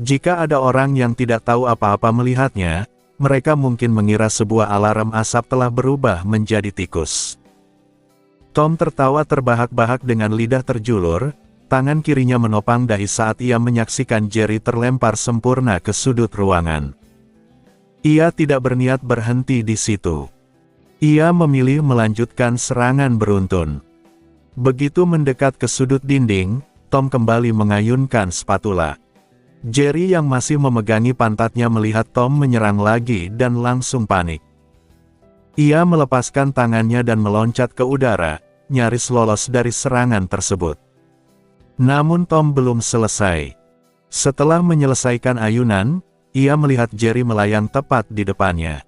Jika ada orang yang tidak tahu apa-apa melihatnya, mereka mungkin mengira sebuah alarm asap telah berubah menjadi tikus. Tom tertawa terbahak-bahak dengan lidah terjulur, tangan kirinya menopang dahi saat ia menyaksikan Jerry terlempar sempurna ke sudut ruangan. Ia tidak berniat berhenti di situ. Ia memilih melanjutkan serangan beruntun. Begitu mendekat ke sudut dinding, Tom kembali mengayunkan spatula. Jerry yang masih memegangi pantatnya melihat Tom menyerang lagi dan langsung panik. Ia melepaskan tangannya dan meloncat ke udara, nyaris lolos dari serangan tersebut. Namun Tom belum selesai. Setelah menyelesaikan ayunan, ia melihat Jerry melayang tepat di depannya.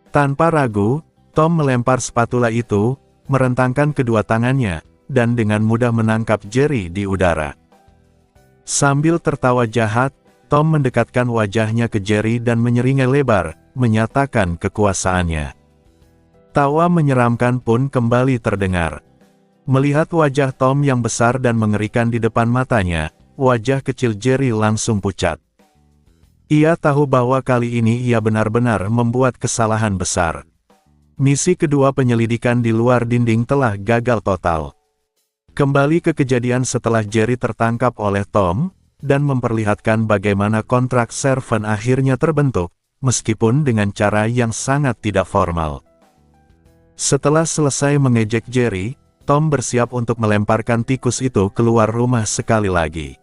Tanpa ragu, Tom melempar spatula itu, merentangkan kedua tangannya, dan dengan mudah menangkap Jerry di udara. Sambil tertawa jahat, Tom mendekatkan wajahnya ke Jerry dan menyeringai lebar, menyatakan kekuasaannya. Tawa menyeramkan pun kembali terdengar. Melihat wajah Tom yang besar dan mengerikan di depan matanya, wajah kecil Jerry langsung pucat. Ia tahu bahwa kali ini ia benar-benar membuat kesalahan besar. Misi kedua penyelidikan di luar dinding telah gagal total. Kembali ke kejadian setelah Jerry tertangkap oleh Tom, dan memperlihatkan bagaimana kontrak servant akhirnya terbentuk, meskipun dengan cara yang sangat tidak formal. Setelah selesai mengejek Jerry, Tom bersiap untuk melemparkan tikus itu keluar rumah sekali lagi.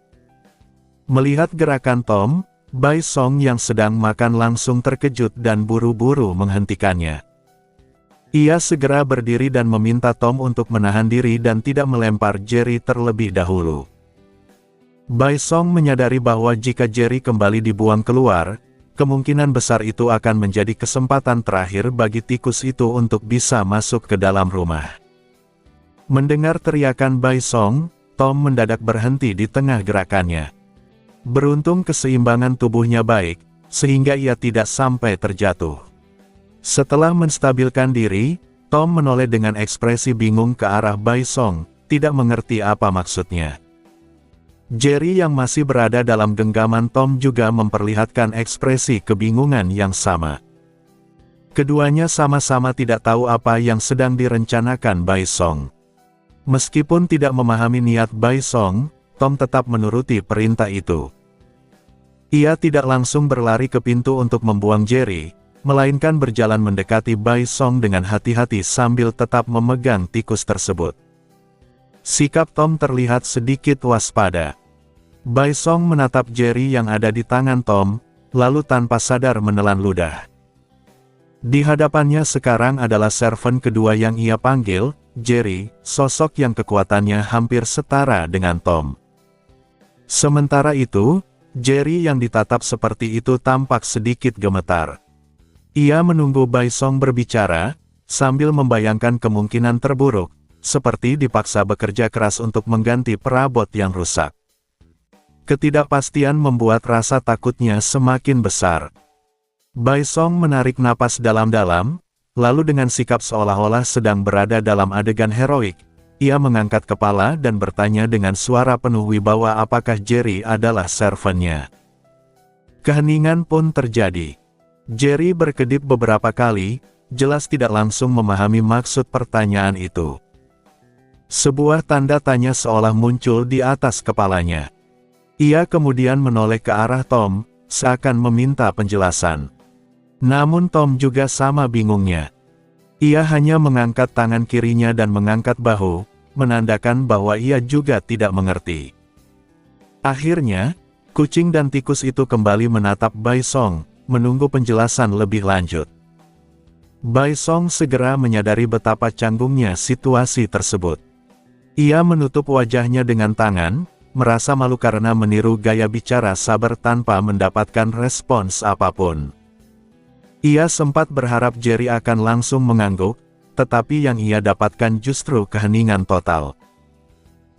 Melihat gerakan Tom, Bai Song yang sedang makan langsung terkejut dan buru-buru menghentikannya. Ia segera berdiri dan meminta Tom untuk menahan diri dan tidak melempar Jerry terlebih dahulu. Bai Song menyadari bahwa jika Jerry kembali dibuang keluar, kemungkinan besar itu akan menjadi kesempatan terakhir bagi tikus itu untuk bisa masuk ke dalam rumah. Mendengar teriakan Bai Song, Tom mendadak berhenti di tengah gerakannya. Beruntung keseimbangan tubuhnya baik, sehingga ia tidak sampai terjatuh. Setelah menstabilkan diri, Tom menoleh dengan ekspresi bingung ke arah Bai Song, tidak mengerti apa maksudnya. Jerry yang masih berada dalam genggaman Tom juga memperlihatkan ekspresi kebingungan yang sama. Keduanya sama-sama tidak tahu apa yang sedang direncanakan Bai Song. Meskipun tidak memahami niat Bai Song, Tom tetap menuruti perintah itu. Ia tidak langsung berlari ke pintu untuk membuang Jerry, melainkan berjalan mendekati Bai Song dengan hati-hati sambil tetap memegang tikus tersebut. Sikap Tom terlihat sedikit waspada. Bai Song menatap Jerry yang ada di tangan Tom, lalu tanpa sadar menelan ludah. Di hadapannya sekarang adalah servant kedua yang ia panggil, Jerry, sosok yang kekuatannya hampir setara dengan Tom. Sementara itu, Jerry yang ditatap seperti itu tampak sedikit gemetar. Ia menunggu Bai Song berbicara, sambil membayangkan kemungkinan terburuk, seperti dipaksa bekerja keras untuk mengganti perabot yang rusak. Ketidakpastian membuat rasa takutnya semakin besar. Bai Song menarik napas dalam-dalam, lalu dengan sikap seolah-olah sedang berada dalam adegan heroik, ia mengangkat kepala dan bertanya dengan suara penuh wibawa apakah Jerry adalah servantnya. Keheningan pun terjadi. Jerry berkedip beberapa kali, jelas tidak langsung memahami maksud pertanyaan itu. Sebuah tanda tanya seolah muncul di atas kepalanya. Ia kemudian menoleh ke arah Tom, seakan meminta penjelasan. Namun Tom juga sama bingungnya. Ia hanya mengangkat tangan kirinya dan mengangkat bahu, menandakan bahwa ia juga tidak mengerti. Akhirnya, kucing dan tikus itu kembali menatap Bai Song, menunggu penjelasan lebih lanjut. Bai Song segera menyadari betapa canggungnya situasi tersebut. Ia menutup wajahnya dengan tangan, merasa malu karena meniru gaya bicara sabar tanpa mendapatkan respons apapun. Ia sempat berharap Jerry akan langsung mengangguk, tetapi yang ia dapatkan justru keheningan total.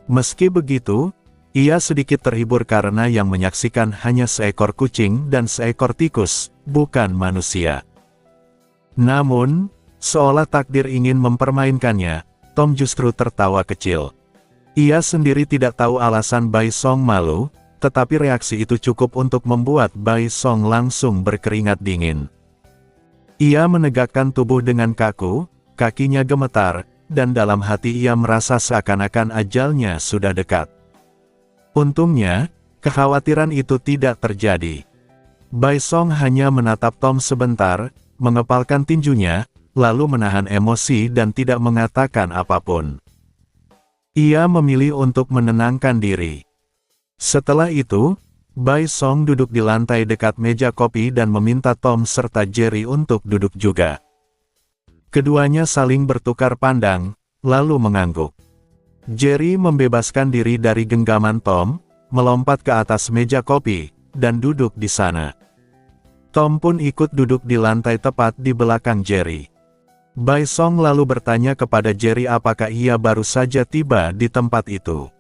Meski begitu, ia sedikit terhibur karena yang menyaksikan hanya seekor kucing dan seekor tikus, bukan manusia. Namun, seolah takdir ingin mempermainkannya, Tom justru tertawa kecil. Ia sendiri tidak tahu alasan Bai Song malu, tetapi reaksi itu cukup untuk membuat Bai Song langsung berkeringat dingin. Ia menegakkan tubuh dengan kaku, kakinya gemetar, dan dalam hati ia merasa seakan-akan ajalnya sudah dekat. Untungnya, kekhawatiran itu tidak terjadi. Bai Song hanya menatap Tom sebentar, mengepalkan tinjunya, lalu menahan emosi dan tidak mengatakan apapun. Ia memilih untuk menenangkan diri. Setelah itu, Bai Song duduk di lantai dekat meja kopi dan meminta Tom serta Jerry untuk duduk juga. Keduanya saling bertukar pandang, lalu mengangguk. Jerry membebaskan diri dari genggaman Tom, melompat ke atas meja kopi, dan duduk di sana. Tom pun ikut duduk di lantai tepat di belakang Jerry. Bai Song lalu bertanya kepada Jerry apakah ia baru saja tiba di tempat itu.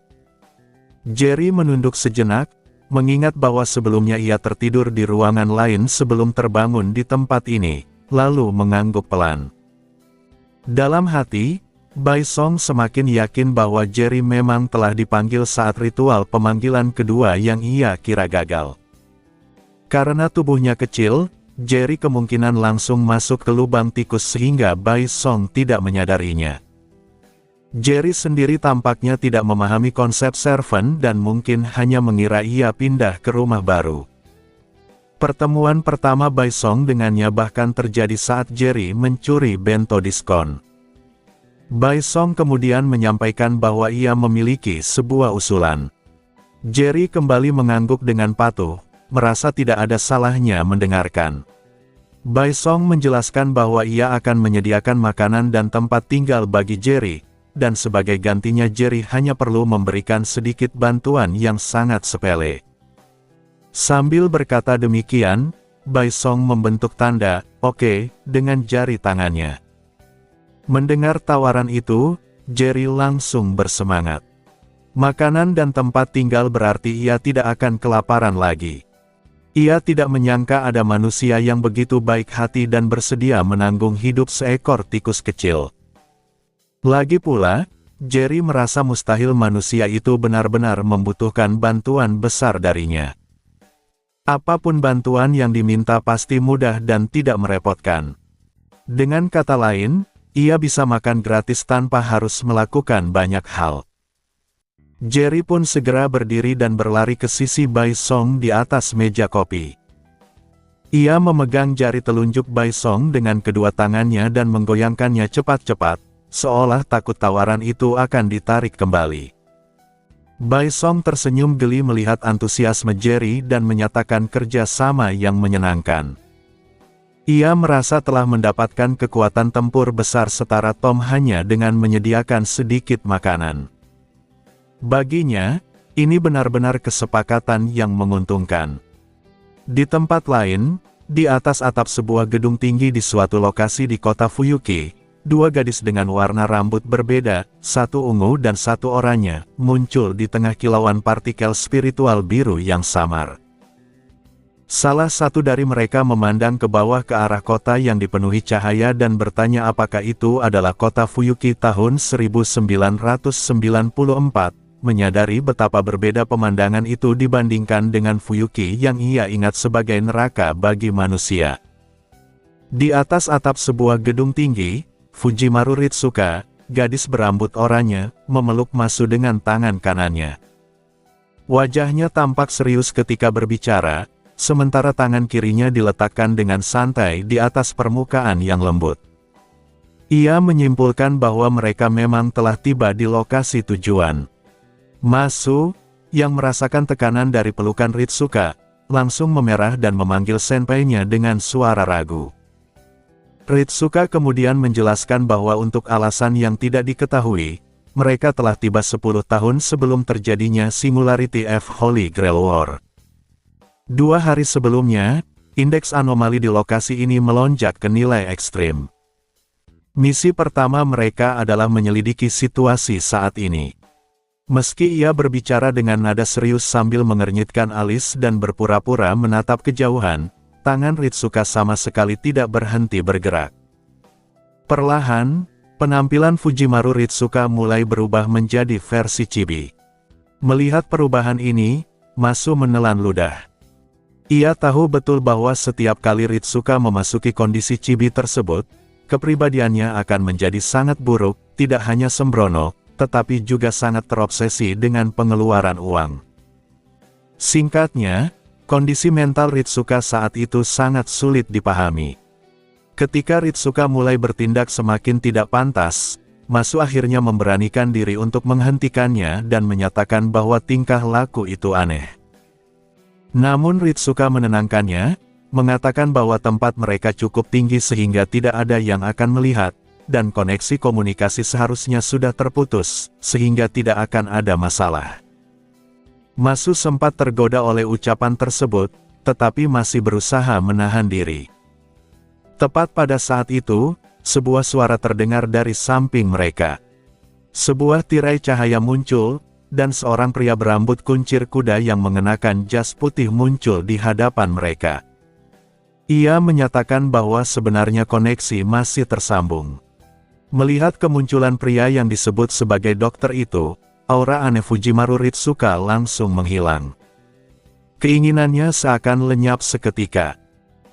Jerry menunduk sejenak, mengingat bahwa sebelumnya ia tertidur di ruangan lain sebelum terbangun di tempat ini, lalu mengangguk pelan. Dalam hati, Bai Song semakin yakin bahwa Jerry memang telah dipanggil saat ritual pemanggilan kedua yang ia kira gagal. Karena tubuhnya kecil, Jerry kemungkinan langsung masuk ke lubang tikus sehingga Bai Song tidak menyadarinya. Jerry sendiri tampaknya tidak memahami konsep servant dan mungkin hanya mengira ia pindah ke rumah baru. Pertemuan pertama Bai Song dengannya bahkan terjadi saat Jerry mencuri bento diskon. Bai Song kemudian menyampaikan bahwa ia memiliki sebuah usulan. Jerry kembali mengangguk dengan patuh, merasa tidak ada salahnya mendengarkan. Bai Song menjelaskan bahwa ia akan menyediakan makanan dan tempat tinggal bagi Jerry, dan sebagai gantinya Jerry hanya perlu memberikan sedikit bantuan yang sangat sepele. Sambil berkata demikian, Bai Song membentuk tanda, "Oke," dengan jari tangannya. Mendengar tawaran itu, Jerry langsung bersemangat. Makanan dan tempat tinggal berarti ia tidak akan kelaparan lagi. Ia tidak menyangka ada manusia yang begitu baik hati dan bersedia menanggung hidup seekor tikus kecil. Lagi pula, Jerry merasa mustahil manusia itu benar-benar membutuhkan bantuan besar darinya. Apapun bantuan yang diminta pasti mudah dan tidak merepotkan. Dengan kata lain, ia bisa makan gratis tanpa harus melakukan banyak hal. Jerry pun segera berdiri dan berlari ke sisi Bai Song di atas meja kopi. Ia memegang jari telunjuk Bai Song dengan kedua tangannya dan menggoyangkannya cepat-cepat, seolah takut tawaran itu akan ditarik kembali. Bai Song tersenyum geli melihat antusiasme Jerry dan menyatakan kerja sama yang menyenangkan. Ia merasa telah mendapatkan kekuatan tempur besar setara Tom hanya dengan menyediakan sedikit makanan. Baginya, ini benar-benar kesepakatan yang menguntungkan. Di tempat lain, di atas atap sebuah gedung tinggi di suatu lokasi di kota Fuyuki, dua gadis dengan warna rambut berbeda, satu ungu dan satu oranye, muncul di tengah kilauan partikel spiritual biru yang samar. Salah satu dari mereka memandang ke bawah ke arah kota yang dipenuhi cahaya dan bertanya apakah itu adalah kota Fuyuki tahun 1994. Menyadari betapa berbeda pemandangan itu dibandingkan dengan Fuyuki yang ia ingat sebagai neraka bagi manusia. Di atas atap sebuah gedung tinggi, Fujimaru Ritsuka, gadis berambut oranye, memeluk Masu dengan tangan kanannya. Wajahnya tampak serius ketika berbicara, sementara tangan kirinya diletakkan dengan santai di atas permukaan yang lembut. Ia menyimpulkan bahwa mereka memang telah tiba di lokasi tujuan. Masu, yang merasakan tekanan dari pelukan Ritsuka, langsung memerah dan memanggil senpainya dengan suara ragu. Ritsuka kemudian menjelaskan bahwa untuk alasan yang tidak diketahui, mereka telah tiba 10 tahun sebelum terjadinya Singularity F Holy Grail War. 2 hari sebelumnya, indeks anomali di lokasi ini melonjak ke nilai ekstrim. Misi pertama mereka adalah menyelidiki situasi saat ini. Meski ia berbicara dengan nada serius sambil mengernyitkan alis dan berpura-pura menatap kejauhan, tangan Ritsuka sama sekali tidak berhenti bergerak. Perlahan, penampilan Fujimaru Ritsuka mulai berubah menjadi versi chibi. Melihat perubahan ini, Masu menelan ludah. Ia tahu betul bahwa setiap kali Ritsuka memasuki kondisi chibi tersebut, kepribadiannya akan menjadi sangat buruk, tidak hanya sembrono, tetapi juga sangat terobsesi dengan pengeluaran uang. Singkatnya, kondisi mental Ritsuka saat itu sangat sulit dipahami. Ketika Ritsuka mulai bertindak semakin tidak pantas, Masu akhirnya memberanikan diri untuk menghentikannya dan menyatakan bahwa tingkah laku itu aneh. Namun Ritsuka menenangkannya, mengatakan bahwa tempat mereka cukup tinggi sehingga tidak ada yang akan melihat, dan koneksi komunikasi seharusnya sudah terputus, sehingga tidak akan ada masalah. Masu sempat tergoda oleh ucapan tersebut, tetapi masih berusaha menahan diri. Tepat pada saat itu, sebuah suara terdengar dari samping mereka. Sebuah tirai cahaya muncul, dan seorang pria berambut kuncir kuda yang mengenakan jas putih muncul di hadapan mereka. Ia menyatakan bahwa sebenarnya koneksi masih tersambung. Melihat kemunculan pria yang disebut sebagai dokter itu, aura aneh Fujimaru Ritsuka langsung menghilang. Keinginannya seakan lenyap seketika.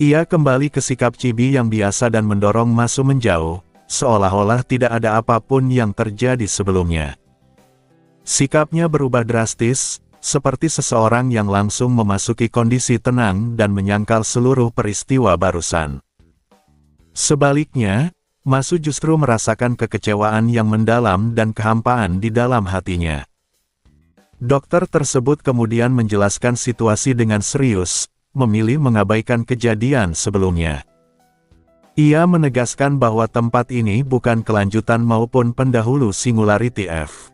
Ia kembali ke sikap chibi yang biasa dan mendorong Masu menjauh, seolah-olah tidak ada apapun yang terjadi sebelumnya. Sikapnya berubah drastis, seperti seseorang yang langsung memasuki kondisi tenang dan menyangkal seluruh peristiwa barusan. Sebaliknya, Masu justru merasakan kekecewaan yang mendalam dan kehampaan di dalam hatinya. Dokter tersebut kemudian menjelaskan situasi dengan serius, memilih mengabaikan kejadian sebelumnya. Ia menegaskan bahwa tempat ini bukan kelanjutan maupun pendahulu Singularity F.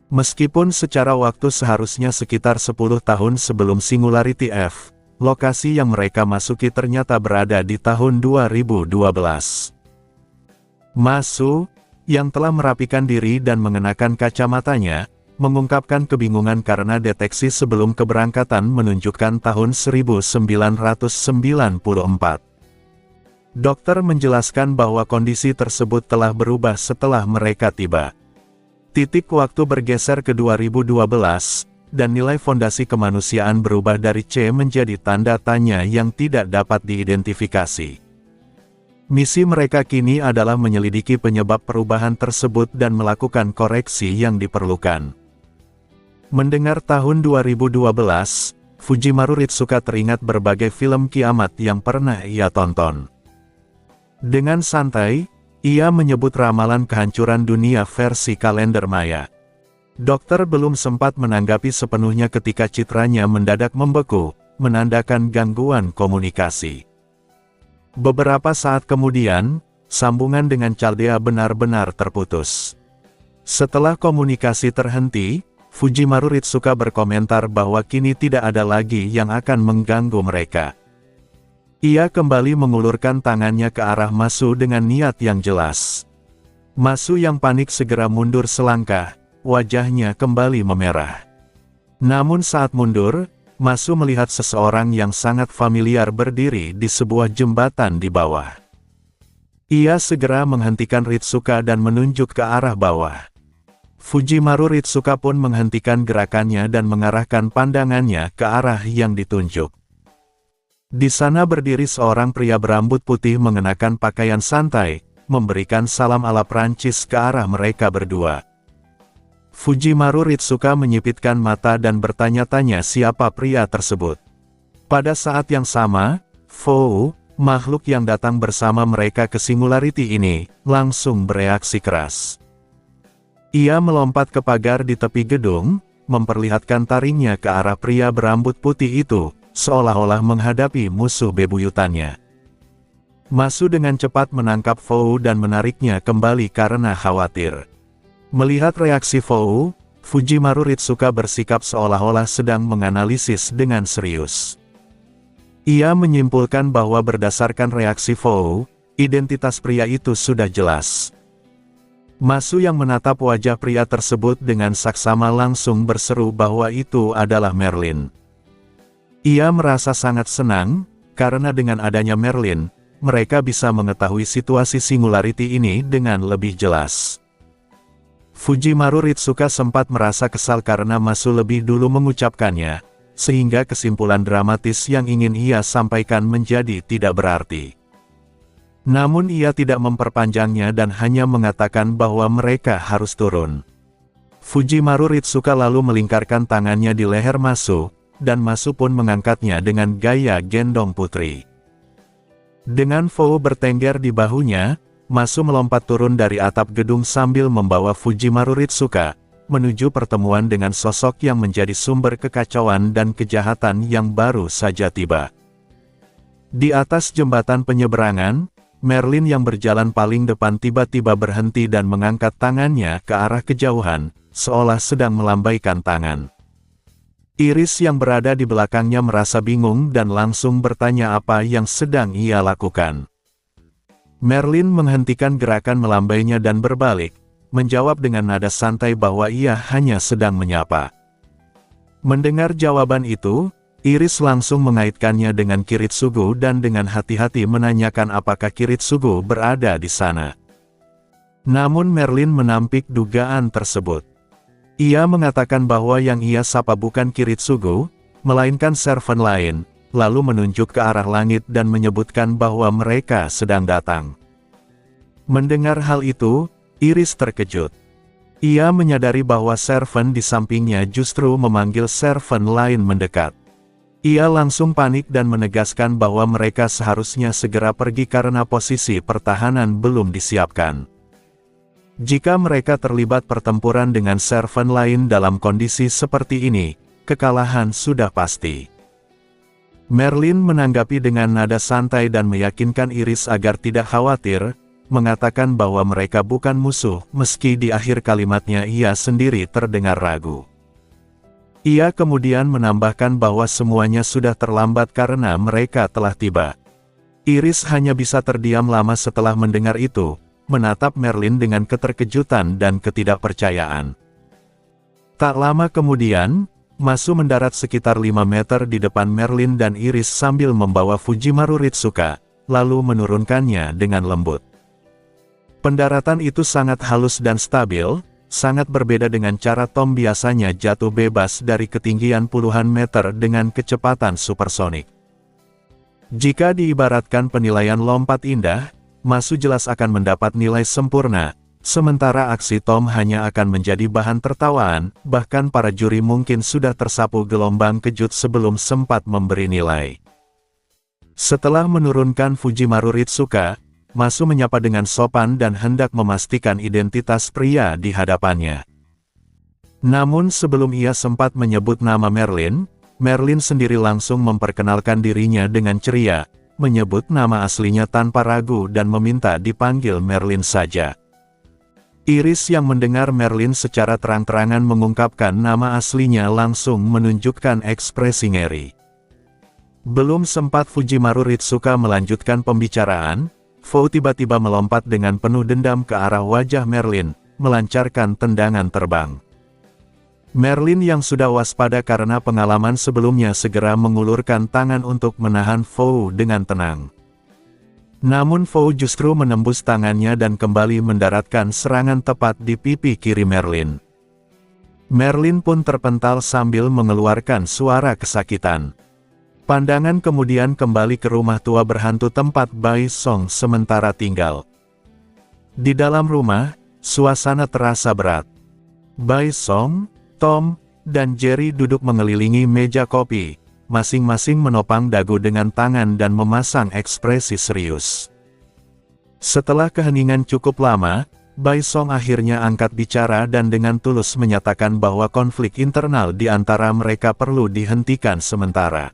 Meskipun secara waktu seharusnya sekitar 10 tahun sebelum Singularity F, lokasi yang mereka masuki ternyata berada di tahun 2012. Masu, yang telah merapikan diri dan mengenakan kacamatanya, mengungkapkan kebingungan karena deteksi sebelum keberangkatan menunjukkan tahun 1994. Dokter menjelaskan bahwa kondisi tersebut telah berubah setelah mereka tiba. Titik waktu bergeser ke 2012, dan nilai fondasi kemanusiaan berubah dari C menjadi tanda tanya yang tidak dapat diidentifikasi. Misi mereka kini adalah menyelidiki penyebab perubahan tersebut dan melakukan koreksi yang diperlukan. Mendengar tahun 2012, Fujimaru Ritsuka teringat berbagai film kiamat yang pernah ia tonton. Dengan santai, ia menyebut ramalan kehancuran dunia versi kalender Maya. Dokter belum sempat menanggapi sepenuhnya ketika citranya mendadak membeku, menandakan gangguan komunikasi. Beberapa saat kemudian, sambungan dengan Chaldea benar-benar terputus. Setelah komunikasi terhenti, Fujimaru Ritsuka berkomentar bahwa kini tidak ada lagi yang akan mengganggu mereka. Ia kembali mengulurkan tangannya ke arah Masu dengan niat yang jelas. Masu yang panik segera mundur selangkah, wajahnya kembali memerah. Namun saat mundur, Masu melihat seseorang yang sangat familiar berdiri di sebuah jembatan di bawah. Ia segera menghentikan Ritsuka dan menunjuk ke arah bawah. Fujimaru Ritsuka pun menghentikan gerakannya dan mengarahkan pandangannya ke arah yang ditunjuk. Di sana berdiri seorang pria berambut putih mengenakan pakaian santai, memberikan salam ala Prancis ke arah mereka berdua. Fujimaru Ritsuka menyipitkan mata dan bertanya-tanya siapa pria tersebut. Pada saat yang sama, Fou, makhluk yang datang bersama mereka ke Singularity ini, langsung bereaksi keras. Ia melompat ke pagar di tepi gedung, memperlihatkan taringnya ke arah pria berambut putih itu, seolah-olah menghadapi musuh bebuyutannya. Masu dengan cepat menangkap Fou dan menariknya kembali karena khawatir. Melihat reaksi Fou, Fujimaru Ritsuka bersikap seolah-olah sedang menganalisis dengan serius. Ia menyimpulkan bahwa berdasarkan reaksi Fou, identitas pria itu sudah jelas. Masu yang menatap wajah pria tersebut dengan saksama langsung berseru bahwa itu adalah Merlin. Ia merasa sangat senang, karena dengan adanya Merlin, mereka bisa mengetahui situasi Singularity ini dengan lebih jelas. Fujimaru Ritsuka sempat merasa kesal karena Masu lebih dulu mengucapkannya, sehingga kesimpulan dramatis yang ingin ia sampaikan menjadi tidak berarti. Namun ia tidak memperpanjangnya dan hanya mengatakan bahwa mereka harus turun. Fujimaru Ritsuka lalu melingkarkan tangannya di leher Masu, dan Masu pun mengangkatnya dengan gaya gendong putri. Dengan Fou bertengger di bahunya, Masu melompat turun dari atap gedung sambil membawa Fujimaru Ritsuka, menuju pertemuan dengan sosok yang menjadi sumber kekacauan dan kejahatan yang baru saja tiba. Di atas jembatan penyeberangan, Merlin yang berjalan paling depan tiba-tiba berhenti dan mengangkat tangannya ke arah kejauhan, seolah sedang melambaikan tangan. Iris yang berada di belakangnya merasa bingung dan langsung bertanya apa yang sedang ia lakukan. Merlin menghentikan gerakan melambainya dan berbalik, menjawab dengan nada santai bahwa ia hanya sedang menyapa. Mendengar jawaban itu, Iris langsung mengaitkannya dengan Kiritsugu dan dengan hati-hati menanyakan apakah Kiritsugu berada di sana. Namun Merlin menampik dugaan tersebut. Ia mengatakan bahwa yang ia sapa bukan Kiritsugu, melainkan servant lain, lalu menunjuk ke arah langit dan menyebutkan bahwa mereka sedang datang. Mendengar hal itu, Iris terkejut. Ia menyadari bahwa servant di sampingnya justru memanggil servant lain mendekat. Ia langsung panik dan menegaskan bahwa mereka seharusnya segera pergi karena posisi pertahanan belum disiapkan. Jika mereka terlibat pertempuran dengan servant lain dalam kondisi seperti ini, kekalahan sudah pasti. Merlin menanggapi dengan nada santai dan meyakinkan Iris agar tidak khawatir, mengatakan bahwa mereka bukan musuh, meski di akhir kalimatnya ia sendiri terdengar ragu. Ia kemudian menambahkan bahwa semuanya sudah terlambat karena mereka telah tiba. Iris hanya bisa terdiam lama setelah mendengar itu, menatap Merlin dengan keterkejutan dan ketidakpercayaan. Tak lama kemudian, Masu mendarat sekitar 5 meter di depan Merlin dan Iris sambil membawa Fujimaru Ritsuka, lalu menurunkannya dengan lembut. Pendaratan itu sangat halus dan stabil, sangat berbeda dengan cara Tom biasanya jatuh bebas dari ketinggian puluhan meter dengan kecepatan supersonik. Jika diibaratkan penilaian lompat indah, Masu jelas akan mendapat nilai sempurna, sementara aksi Tom hanya akan menjadi bahan tertawaan, bahkan para juri mungkin sudah tersapu gelombang kejut sebelum sempat memberi nilai. Setelah menurunkan Fujimaru Ritsuka, Masu menyapa dengan sopan dan hendak memastikan identitas pria di hadapannya. Namun sebelum ia sempat menyebut nama Merlin, Merlin sendiri langsung memperkenalkan dirinya dengan ceria, menyebut nama aslinya tanpa ragu dan meminta dipanggil Merlin saja. Iris yang mendengar Merlin secara terang-terangan mengungkapkan nama aslinya langsung menunjukkan ekspresi ngeri. Belum sempat Fujimaru Ritsuka melanjutkan pembicaraan, Fou tiba-tiba melompat dengan penuh dendam ke arah wajah Merlin, melancarkan tendangan terbang. Merlin yang sudah waspada karena pengalaman sebelumnya segera mengulurkan tangan untuk menahan Fou dengan tenang. Namun Fou justru menembus tangannya dan kembali mendaratkan serangan tepat di pipi kiri Merlin. Merlin pun terpental sambil mengeluarkan suara kesakitan. Pandangan kemudian kembali ke rumah tua berhantu tempat Bai Song sementara tinggal. Di dalam rumah, suasana terasa berat. Bai Song, Tom, dan Jerry duduk mengelilingi meja kopi, masing-masing menopang dagu dengan tangan dan memasang ekspresi serius. Setelah keheningan cukup lama, Bai Song akhirnya angkat bicara dan dengan tulus menyatakan bahwa konflik internal di antara mereka perlu dihentikan sementara.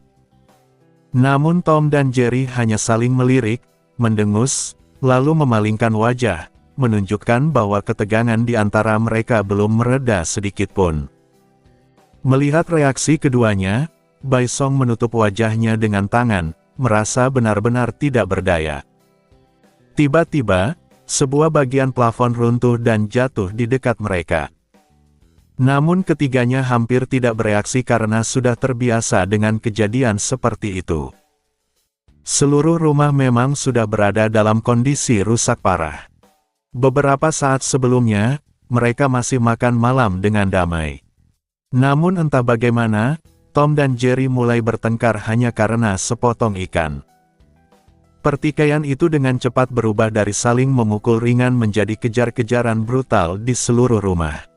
Namun Tom dan Jerry hanya saling melirik, mendengus, lalu memalingkan wajah, menunjukkan bahwa ketegangan di antara mereka belum mereda sedikitpun. Melihat reaksi keduanya, Bai Song menutup wajahnya dengan tangan, merasa benar-benar tidak berdaya. Tiba-tiba, sebuah bagian plafon runtuh dan jatuh di dekat mereka. Namun ketiganya hampir tidak bereaksi karena sudah terbiasa dengan kejadian seperti itu. Seluruh rumah memang sudah berada dalam kondisi rusak parah. Beberapa saat sebelumnya, mereka masih makan malam dengan damai. Namun entah bagaimana, Tom dan Jerry mulai bertengkar hanya karena sepotong ikan. Pertikaian itu dengan cepat berubah dari saling memukul ringan menjadi kejar-kejaran brutal di seluruh rumah.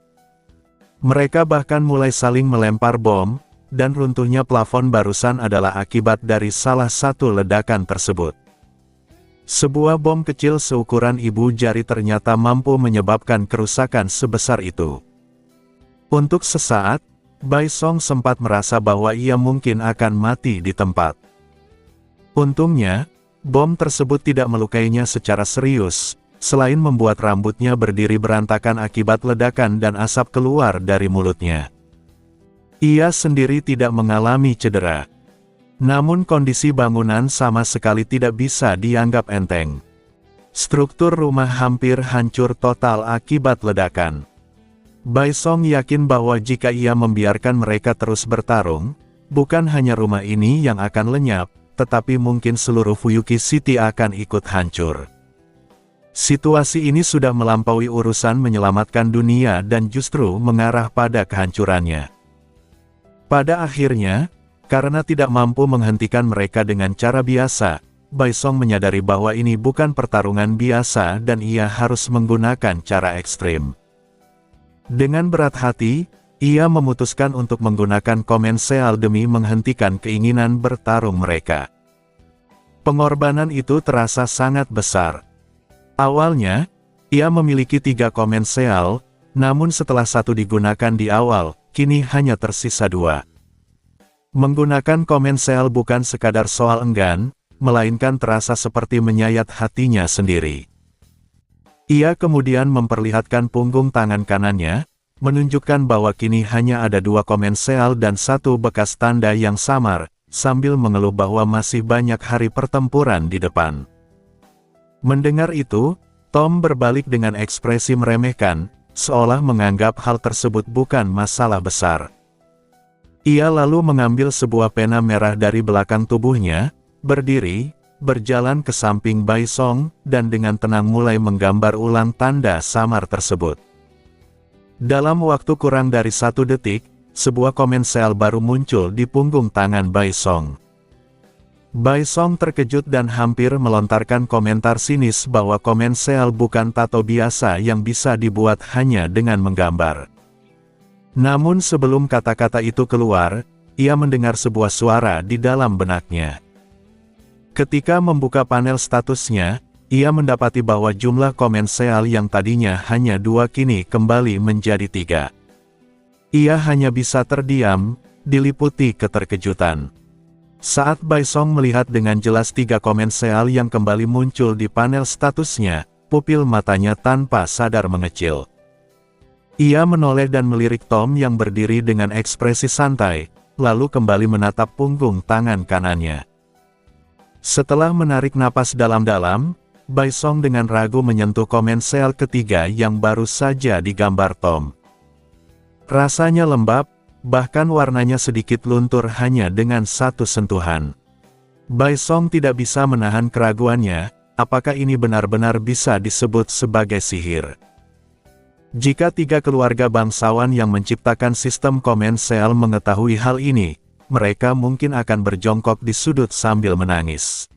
Mereka bahkan mulai saling melempar bom, dan runtuhnya plafon barusan adalah akibat dari salah satu ledakan tersebut. Sebuah bom kecil seukuran ibu jari ternyata mampu menyebabkan kerusakan sebesar itu. Untuk sesaat, Bai Song sempat merasa bahwa ia mungkin akan mati di tempat. Untungnya, bom tersebut tidak melukainya secara serius, selain membuat rambutnya berdiri berantakan akibat ledakan dan asap keluar dari mulutnya. Ia sendiri tidak mengalami cedera. Namun kondisi bangunan sama sekali tidak bisa dianggap enteng. Struktur rumah hampir hancur total akibat ledakan. Bai Song yakin bahwa jika ia membiarkan mereka terus bertarung, bukan hanya rumah ini yang akan lenyap, tetapi mungkin seluruh Fuyuki City akan ikut hancur. Situasi ini sudah melampaui urusan menyelamatkan dunia dan justru mengarah pada kehancurannya. Pada akhirnya, karena tidak mampu menghentikan mereka dengan cara biasa, Bai Song menyadari bahwa ini bukan pertarungan biasa dan ia harus menggunakan cara ekstrim. Dengan berat hati, ia memutuskan untuk menggunakan Commensal demi menghentikan keinginan bertarung mereka. Pengorbanan itu terasa sangat besar. Awalnya, ia memiliki 3 Commensal, namun setelah satu digunakan di awal, kini hanya tersisa 2. Menggunakan Commensal bukan sekadar soal enggan, melainkan terasa seperti menyayat hatinya sendiri. Ia kemudian memperlihatkan punggung tangan kanannya, menunjukkan bahwa kini hanya ada 2 Commensal dan 1 bekas tanda yang samar, sambil mengeluh bahwa masih banyak hari pertempuran di depan. Mendengar itu, Tom berbalik dengan ekspresi meremehkan, seolah menganggap hal tersebut bukan masalah besar. Ia lalu mengambil sebuah pena merah dari belakang tubuhnya, berdiri, berjalan ke samping Bai Song, dan dengan tenang mulai menggambar ulang tanda samar tersebut. Dalam waktu kurang dari 1 detik, sebuah Commensal baru muncul di punggung tangan Bai Song. Bai Song terkejut dan hampir melontarkan komentar sinis bahwa komen Sel bukan tato biasa yang bisa dibuat hanya dengan menggambar. Namun sebelum kata-kata itu keluar, ia mendengar sebuah suara di dalam benaknya. Ketika membuka panel statusnya, ia mendapati bahwa jumlah komen Sel yang tadinya hanya 2 kini kembali menjadi 3. Ia hanya bisa terdiam, diliputi keterkejutan. Saat Bai Song melihat dengan jelas 3 komen Sel yang kembali muncul di panel statusnya, pupil matanya tanpa sadar mengecil. Ia menoleh dan melirik Tom yang berdiri dengan ekspresi santai, lalu kembali menatap punggung tangan kanannya. Setelah menarik napas dalam-dalam, Bai Song dengan ragu menyentuh komen Sel ketiga yang baru saja digambar Tom. Rasanya lembab, bahkan warnanya sedikit luntur hanya dengan satu sentuhan. Bai Song tidak bisa menahan keraguannya, apakah ini benar-benar bisa disebut sebagai sihir. Jika 3 keluarga bangsawan yang menciptakan sistem komen Sel mengetahui hal ini, mereka mungkin akan berjongkok di sudut sambil menangis.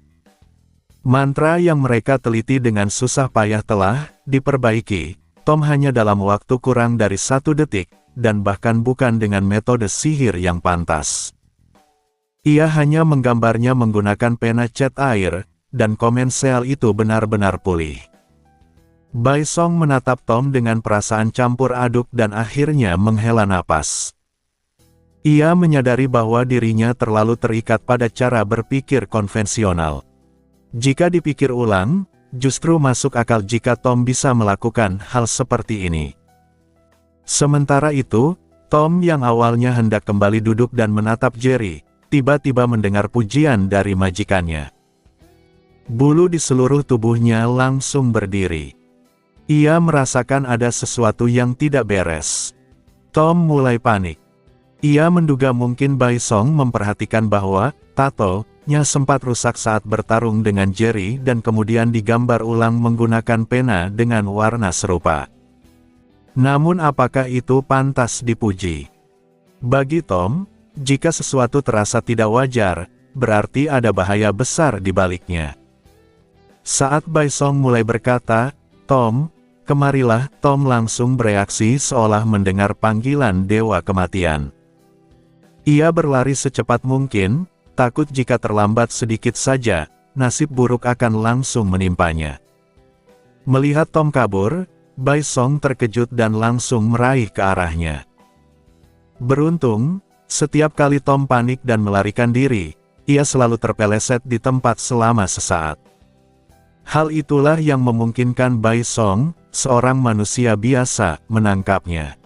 Mantra yang mereka teliti dengan susah payah telah diperbaiki, Tom hanya dalam waktu kurang dari 1 detik, dan bahkan bukan dengan metode sihir yang pantas. Ia hanya menggambarnya menggunakan pena cat air, dan komen Sel itu benar-benar pulih. Bai Song menatap Tom dengan perasaan campur aduk dan akhirnya menghela napas. Ia menyadari bahwa dirinya terlalu terikat pada cara berpikir konvensional. Jika dipikir ulang, justru masuk akal jika Tom bisa melakukan hal seperti ini. Sementara itu, Tom yang awalnya hendak kembali duduk dan menatap Jerry, tiba-tiba mendengar pujian dari majikannya. Bulu di seluruh tubuhnya langsung berdiri. Ia merasakan ada sesuatu yang tidak beres. Tom mulai panik. Ia menduga mungkin Bai Song memperhatikan bahwa tato-nya sempat rusak saat bertarung dengan Jerry dan kemudian digambar ulang menggunakan pena dengan warna serupa. Namun apakah itu pantas dipuji? Bagi Tom, jika sesuatu terasa tidak wajar, berarti ada bahaya besar di baliknya. Saat Bai Song mulai berkata, "Tom, kemarilah," Tom langsung bereaksi seolah mendengar panggilan dewa kematian. Ia berlari secepat mungkin, takut jika terlambat sedikit saja, nasib buruk akan langsung menimpanya. Melihat Tom kabur, Bai Song terkejut dan langsung meraih ke arahnya. Beruntung, setiap kali Tom panik dan melarikan diri, ia selalu terpeleset di tempat selama sesaat. Hal itulah yang memungkinkan Bai Song, seorang manusia biasa, menangkapnya.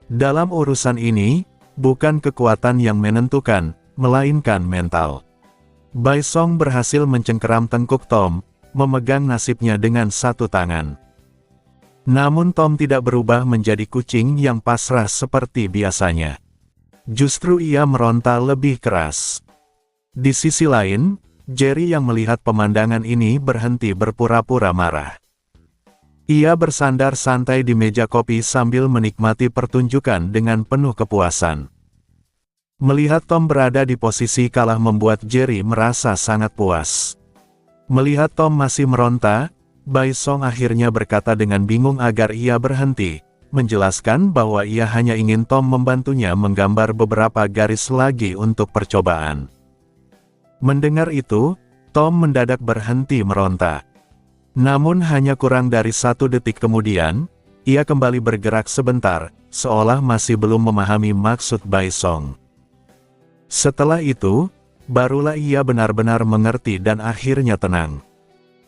Dalam urusan ini, bukan kekuatan yang menentukan, melainkan mental. Bai Song berhasil mencengkeram tengkuk Tom, memegang nasibnya dengan 1 tangan. Namun Tom tidak berubah menjadi kucing yang pasrah seperti biasanya. Justru ia meronta lebih keras. Di sisi lain, Jerry yang melihat pemandangan ini berhenti berpura-pura marah. Ia bersandar santai di meja kopi sambil menikmati pertunjukan dengan penuh kepuasan. Melihat Tom berada di posisi kalah membuat Jerry merasa sangat puas. Melihat Tom masih meronta, Bai Song akhirnya berkata dengan bingung agar ia berhenti, menjelaskan bahwa ia hanya ingin Tom membantunya menggambar beberapa garis lagi untuk percobaan. Mendengar itu, Tom mendadak berhenti meronta. Namun hanya kurang dari 1 detik kemudian, ia kembali bergerak sebentar, seolah masih belum memahami maksud Bai Song. Setelah itu, barulah ia benar-benar mengerti dan akhirnya tenang.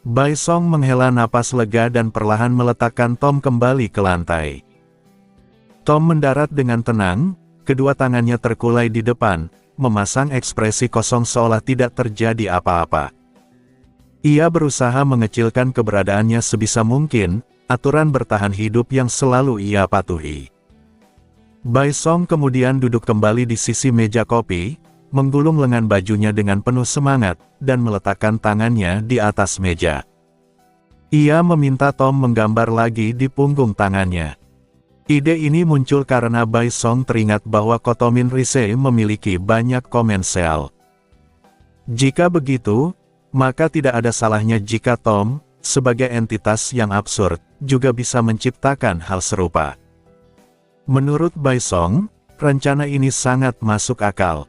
Bai Song menghela napas lega dan perlahan meletakkan Tom kembali ke lantai. Tom mendarat dengan tenang, kedua tangannya terkulai di depan, memasang ekspresi kosong seolah tidak terjadi apa-apa. Ia berusaha mengecilkan keberadaannya sebisa mungkin, aturan bertahan hidup yang selalu ia patuhi. Bai Song kemudian duduk kembali di sisi meja kopi, menggulung lengan bajunya dengan penuh semangat, dan meletakkan tangannya di atas meja. Ia meminta Tom menggambar lagi di punggung tangannya. Ide ini muncul karena Bai Song teringat bahwa Kotomin Rise memiliki banyak komen Sel. Jika begitu, maka tidak ada salahnya jika Tom, sebagai entitas yang absurd, juga bisa menciptakan hal serupa. Menurut Bai Song, rencana ini sangat masuk akal.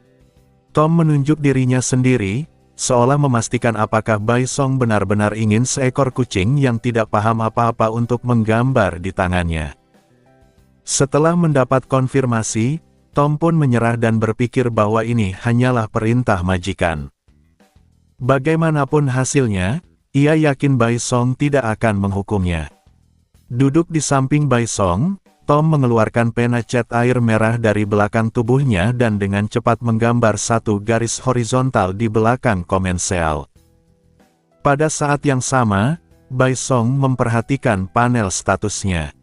Tom menunjuk dirinya sendiri, seolah memastikan apakah Bai Song benar-benar ingin seekor kucing yang tidak paham apa-apa untuk menggambar di tangannya. Setelah mendapat konfirmasi, Tom pun menyerah dan berpikir bahwa ini hanyalah perintah majikan. Bagaimanapun hasilnya, ia yakin Bai Song tidak akan menghukumnya. Duduk di samping Bai Song, Tom mengeluarkan pena cat air merah dari belakang tubuhnya dan dengan cepat menggambar satu garis horizontal di belakang komensel. Pada saat yang sama, Bai Song memperhatikan panel statusnya.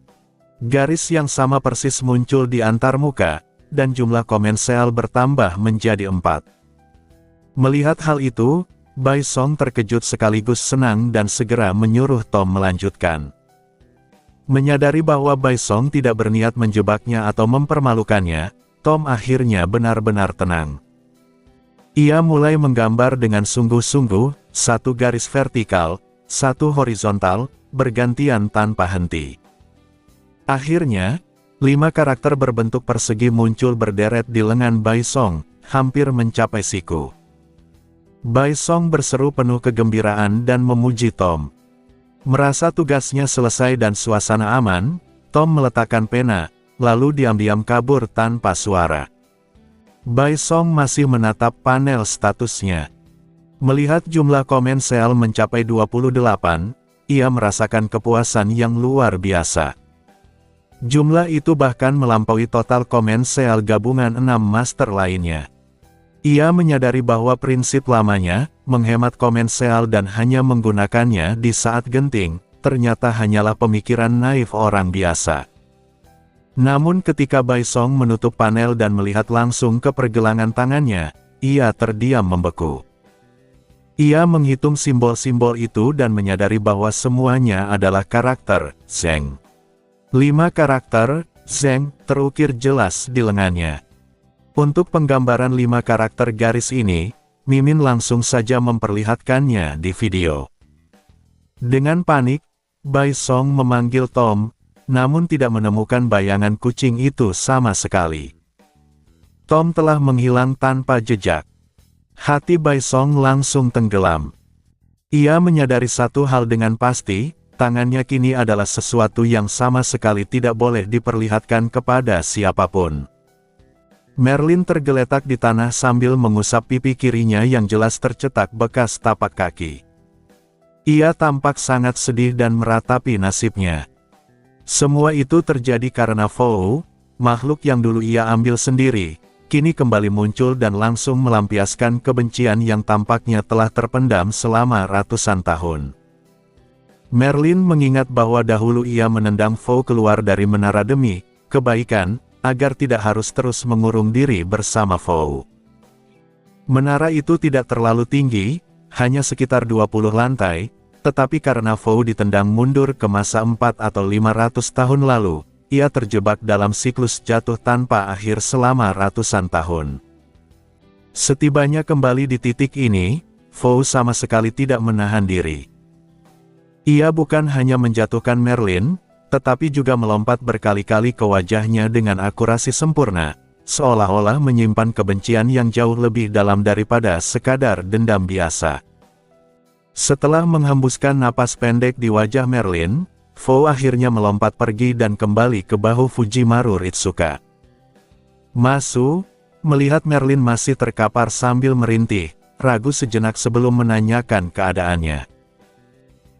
Garis yang sama persis muncul di antarmuka, dan jumlah komensel bertambah menjadi 4. Melihat hal itu, Bai Song terkejut sekaligus senang dan segera menyuruh Tom melanjutkan. Menyadari bahwa Bai Song tidak berniat menjebaknya atau mempermalukannya, Tom akhirnya benar-benar tenang. Ia mulai menggambar dengan sungguh-sungguh, satu garis vertikal, satu horizontal, bergantian tanpa henti. Akhirnya, 5 karakter berbentuk persegi muncul berderet di lengan Bai Song, hampir mencapai siku. Bai Song berseru penuh kegembiraan dan memuji Tom. Merasa tugasnya selesai dan suasana aman, Tom meletakkan pena, lalu diam-diam kabur tanpa suara. Bai Song masih menatap panel statusnya. Melihat jumlah komensel mencapai 28, ia merasakan kepuasan yang luar biasa. Jumlah itu bahkan melampaui total komensel gabungan 6 master lainnya. Ia menyadari bahwa prinsip lamanya, menghemat komensel dan hanya menggunakannya di saat genting, ternyata hanyalah pemikiran naif orang biasa. Namun ketika Bai Song menutup panel dan melihat langsung ke pergelangan tangannya, ia terdiam membeku. Ia menghitung simbol-simbol itu dan menyadari bahwa semuanya adalah karakter Zheng. 5 karakter Zheng terukir jelas di lengannya. Untuk penggambaran 5 karakter garis ini, Mimin langsung saja memperlihatkannya di video. Dengan panik, Bai Song memanggil Tom, namun tidak menemukan bayangan kucing itu sama sekali. Tom telah menghilang tanpa jejak. Hati Bai Song langsung tenggelam. Ia menyadari satu hal dengan pasti, tangannya kini adalah sesuatu yang sama sekali tidak boleh diperlihatkan kepada siapapun. Merlin tergeletak di tanah sambil mengusap pipi kirinya yang jelas tercetak bekas tapak kaki. Ia tampak sangat sedih dan meratapi nasibnya. Semua itu terjadi karena Fou, makhluk yang dulu ia ambil sendiri, kini kembali muncul dan langsung melampiaskan kebencian yang tampaknya telah terpendam selama ratusan tahun. Merlin mengingat bahwa dahulu ia menendang Fou keluar dari menara demi kebaikan, agar tidak harus terus mengurung diri bersama Fou. Menara itu tidak terlalu tinggi, hanya sekitar 20 lantai, tetapi karena Fou ditendang mundur ke masa 4 atau 500 tahun lalu, ia terjebak dalam siklus jatuh tanpa akhir selama ratusan tahun. Setibanya kembali di titik ini, Fou sama sekali tidak menahan diri. Ia bukan hanya menjatuhkan Merlin, tetapi juga melompat berkali-kali ke wajahnya dengan akurasi sempurna, seolah-olah menyimpan kebencian yang jauh lebih dalam daripada sekadar dendam biasa. Setelah menghembuskan napas pendek di wajah Merlin, Fou akhirnya melompat pergi dan kembali ke bahu Fujimaru Ritsuka. Masu, melihat Merlin masih terkapar sambil merintih, ragu sejenak sebelum menanyakan keadaannya.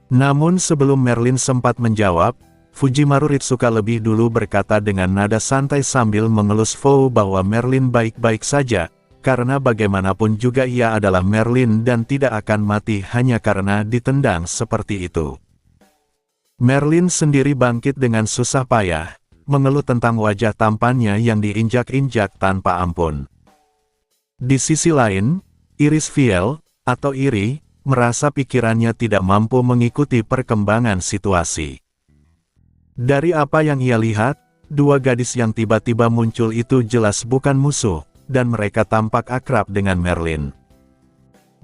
Namun sebelum Merlin sempat menjawab, Fujimaru Ritsuka lebih dulu berkata dengan nada santai sambil mengelus Fou bahwa Merlin baik-baik saja, karena bagaimanapun juga ia adalah Merlin dan tidak akan mati hanya karena ditendang seperti itu. Merlin sendiri bangkit dengan susah payah, mengeluh tentang wajah tampannya yang diinjak-injak tanpa ampun. Di sisi lain, Iris Viel, atau Iri, merasa pikirannya tidak mampu mengikuti perkembangan situasi. Dari apa yang ia lihat, 2 gadis yang tiba-tiba muncul itu jelas bukan musuh, dan mereka tampak akrab dengan Merlin.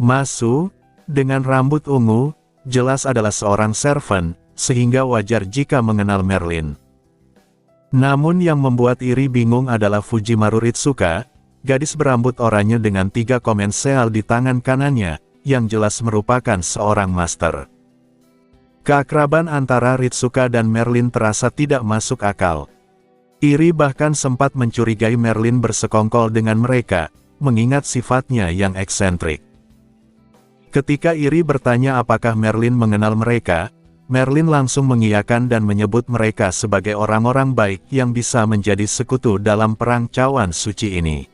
Masu, dengan rambut ungu, jelas adalah seorang servant, sehingga wajar jika mengenal Merlin. Namun yang membuat Iri bingung adalah Fujimaru Ritsuka, gadis berambut oranye dengan 3 komensel di tangan kanannya, yang jelas merupakan seorang master. Keakraban antara Ritsuka dan Merlin terasa tidak masuk akal. Iri bahkan sempat mencurigai Merlin bersekongkol dengan mereka, mengingat sifatnya yang eksentrik. Ketika Iri bertanya apakah Merlin mengenal mereka, Merlin langsung mengiyakan dan menyebut mereka sebagai orang-orang baik yang bisa menjadi sekutu dalam perang cawan suci ini.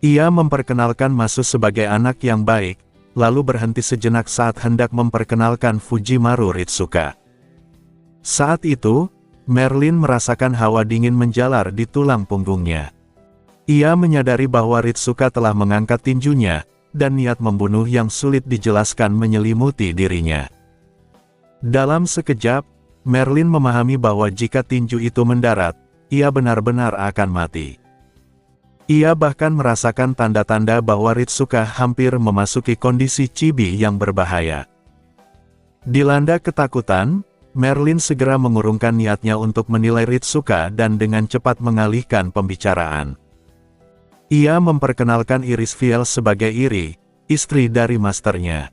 Ia memperkenalkan Masu sebagai anak yang baik, lalu berhenti sejenak saat hendak memperkenalkan Fujimaru Ritsuka. Saat itu, Merlin merasakan hawa dingin menjalar di tulang punggungnya. Ia menyadari bahwa Ritsuka telah mengangkat tinjunya, dan niat membunuh yang sulit dijelaskan menyelimuti dirinya. Dalam sekejap, Merlin memahami bahwa jika tinju itu mendarat, ia benar-benar akan mati. Ia bahkan merasakan tanda-tanda bahwa Ritsuka hampir memasuki kondisi chibi yang berbahaya. Dilanda ketakutan, Merlin segera mengurungkan niatnya untuk menilai Ritsuka dan dengan cepat mengalihkan pembicaraan. Ia memperkenalkan Irisfiel sebagai Iri, istri dari masternya.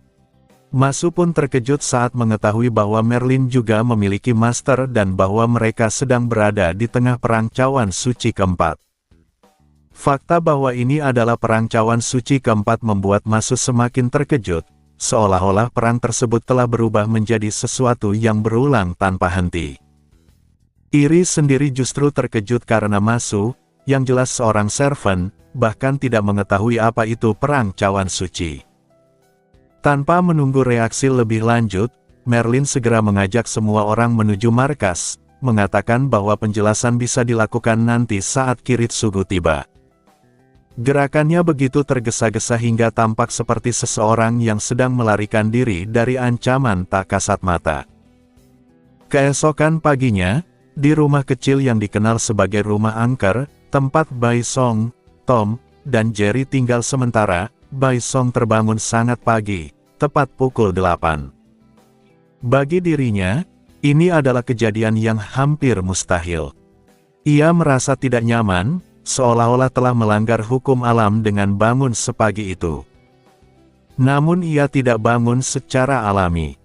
Masu pun terkejut saat mengetahui bahwa Merlin juga memiliki master dan bahwa mereka sedang berada di tengah perang cawan suci keempat. Fakta bahwa ini adalah perang cawan suci keempat membuat Masu semakin terkejut, seolah-olah perang tersebut telah berubah menjadi sesuatu yang berulang tanpa henti. Iri sendiri justru terkejut karena Masu, yang jelas seorang servant, bahkan tidak mengetahui apa itu perang cawan suci. Tanpa menunggu reaksi lebih lanjut, Merlin segera mengajak semua orang menuju markas, mengatakan bahwa penjelasan bisa dilakukan nanti saat Kiritsugu tiba. Gerakannya begitu tergesa-gesa hingga tampak seperti seseorang yang sedang melarikan diri dari ancaman tak kasat mata. Keesokan paginya, di rumah kecil yang dikenal sebagai rumah angker, tempat Bai Song, Tom, dan Jerry tinggal sementara, Bai Song terbangun sangat pagi, tepat pukul 8. Bagi dirinya, ini adalah kejadian yang hampir mustahil. Ia merasa tidak nyaman, seolah-olah telah melanggar hukum alam dengan bangun sepagi itu. Namun ia tidak bangun secara alami.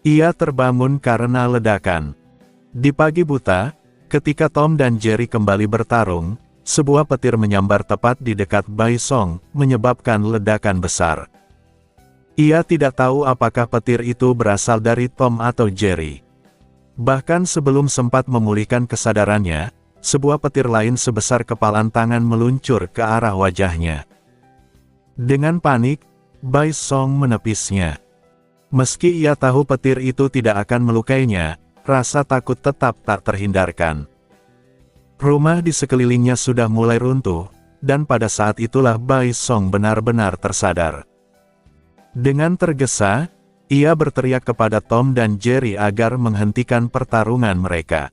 Ia terbangun karena ledakan. Di pagi buta, ketika Tom dan Jerry kembali bertarung, sebuah petir menyambar tepat di dekat Bai Song, menyebabkan ledakan besar. Ia tidak tahu apakah petir itu berasal dari Tom atau Jerry. Bahkan sebelum sempat memulihkan kesadarannya, sebuah petir lain sebesar kepalan tangan meluncur ke arah wajahnya. Dengan panik, Bai Song menepisnya. Meski ia tahu petir itu tidak akan melukainya, rasa takut tetap tak terhindarkan. Rumah di sekelilingnya sudah mulai runtuh, dan pada saat itulah Bai Song benar-benar tersadar. Dengan tergesa, ia berteriak kepada Tom dan Jerry agar menghentikan pertarungan mereka.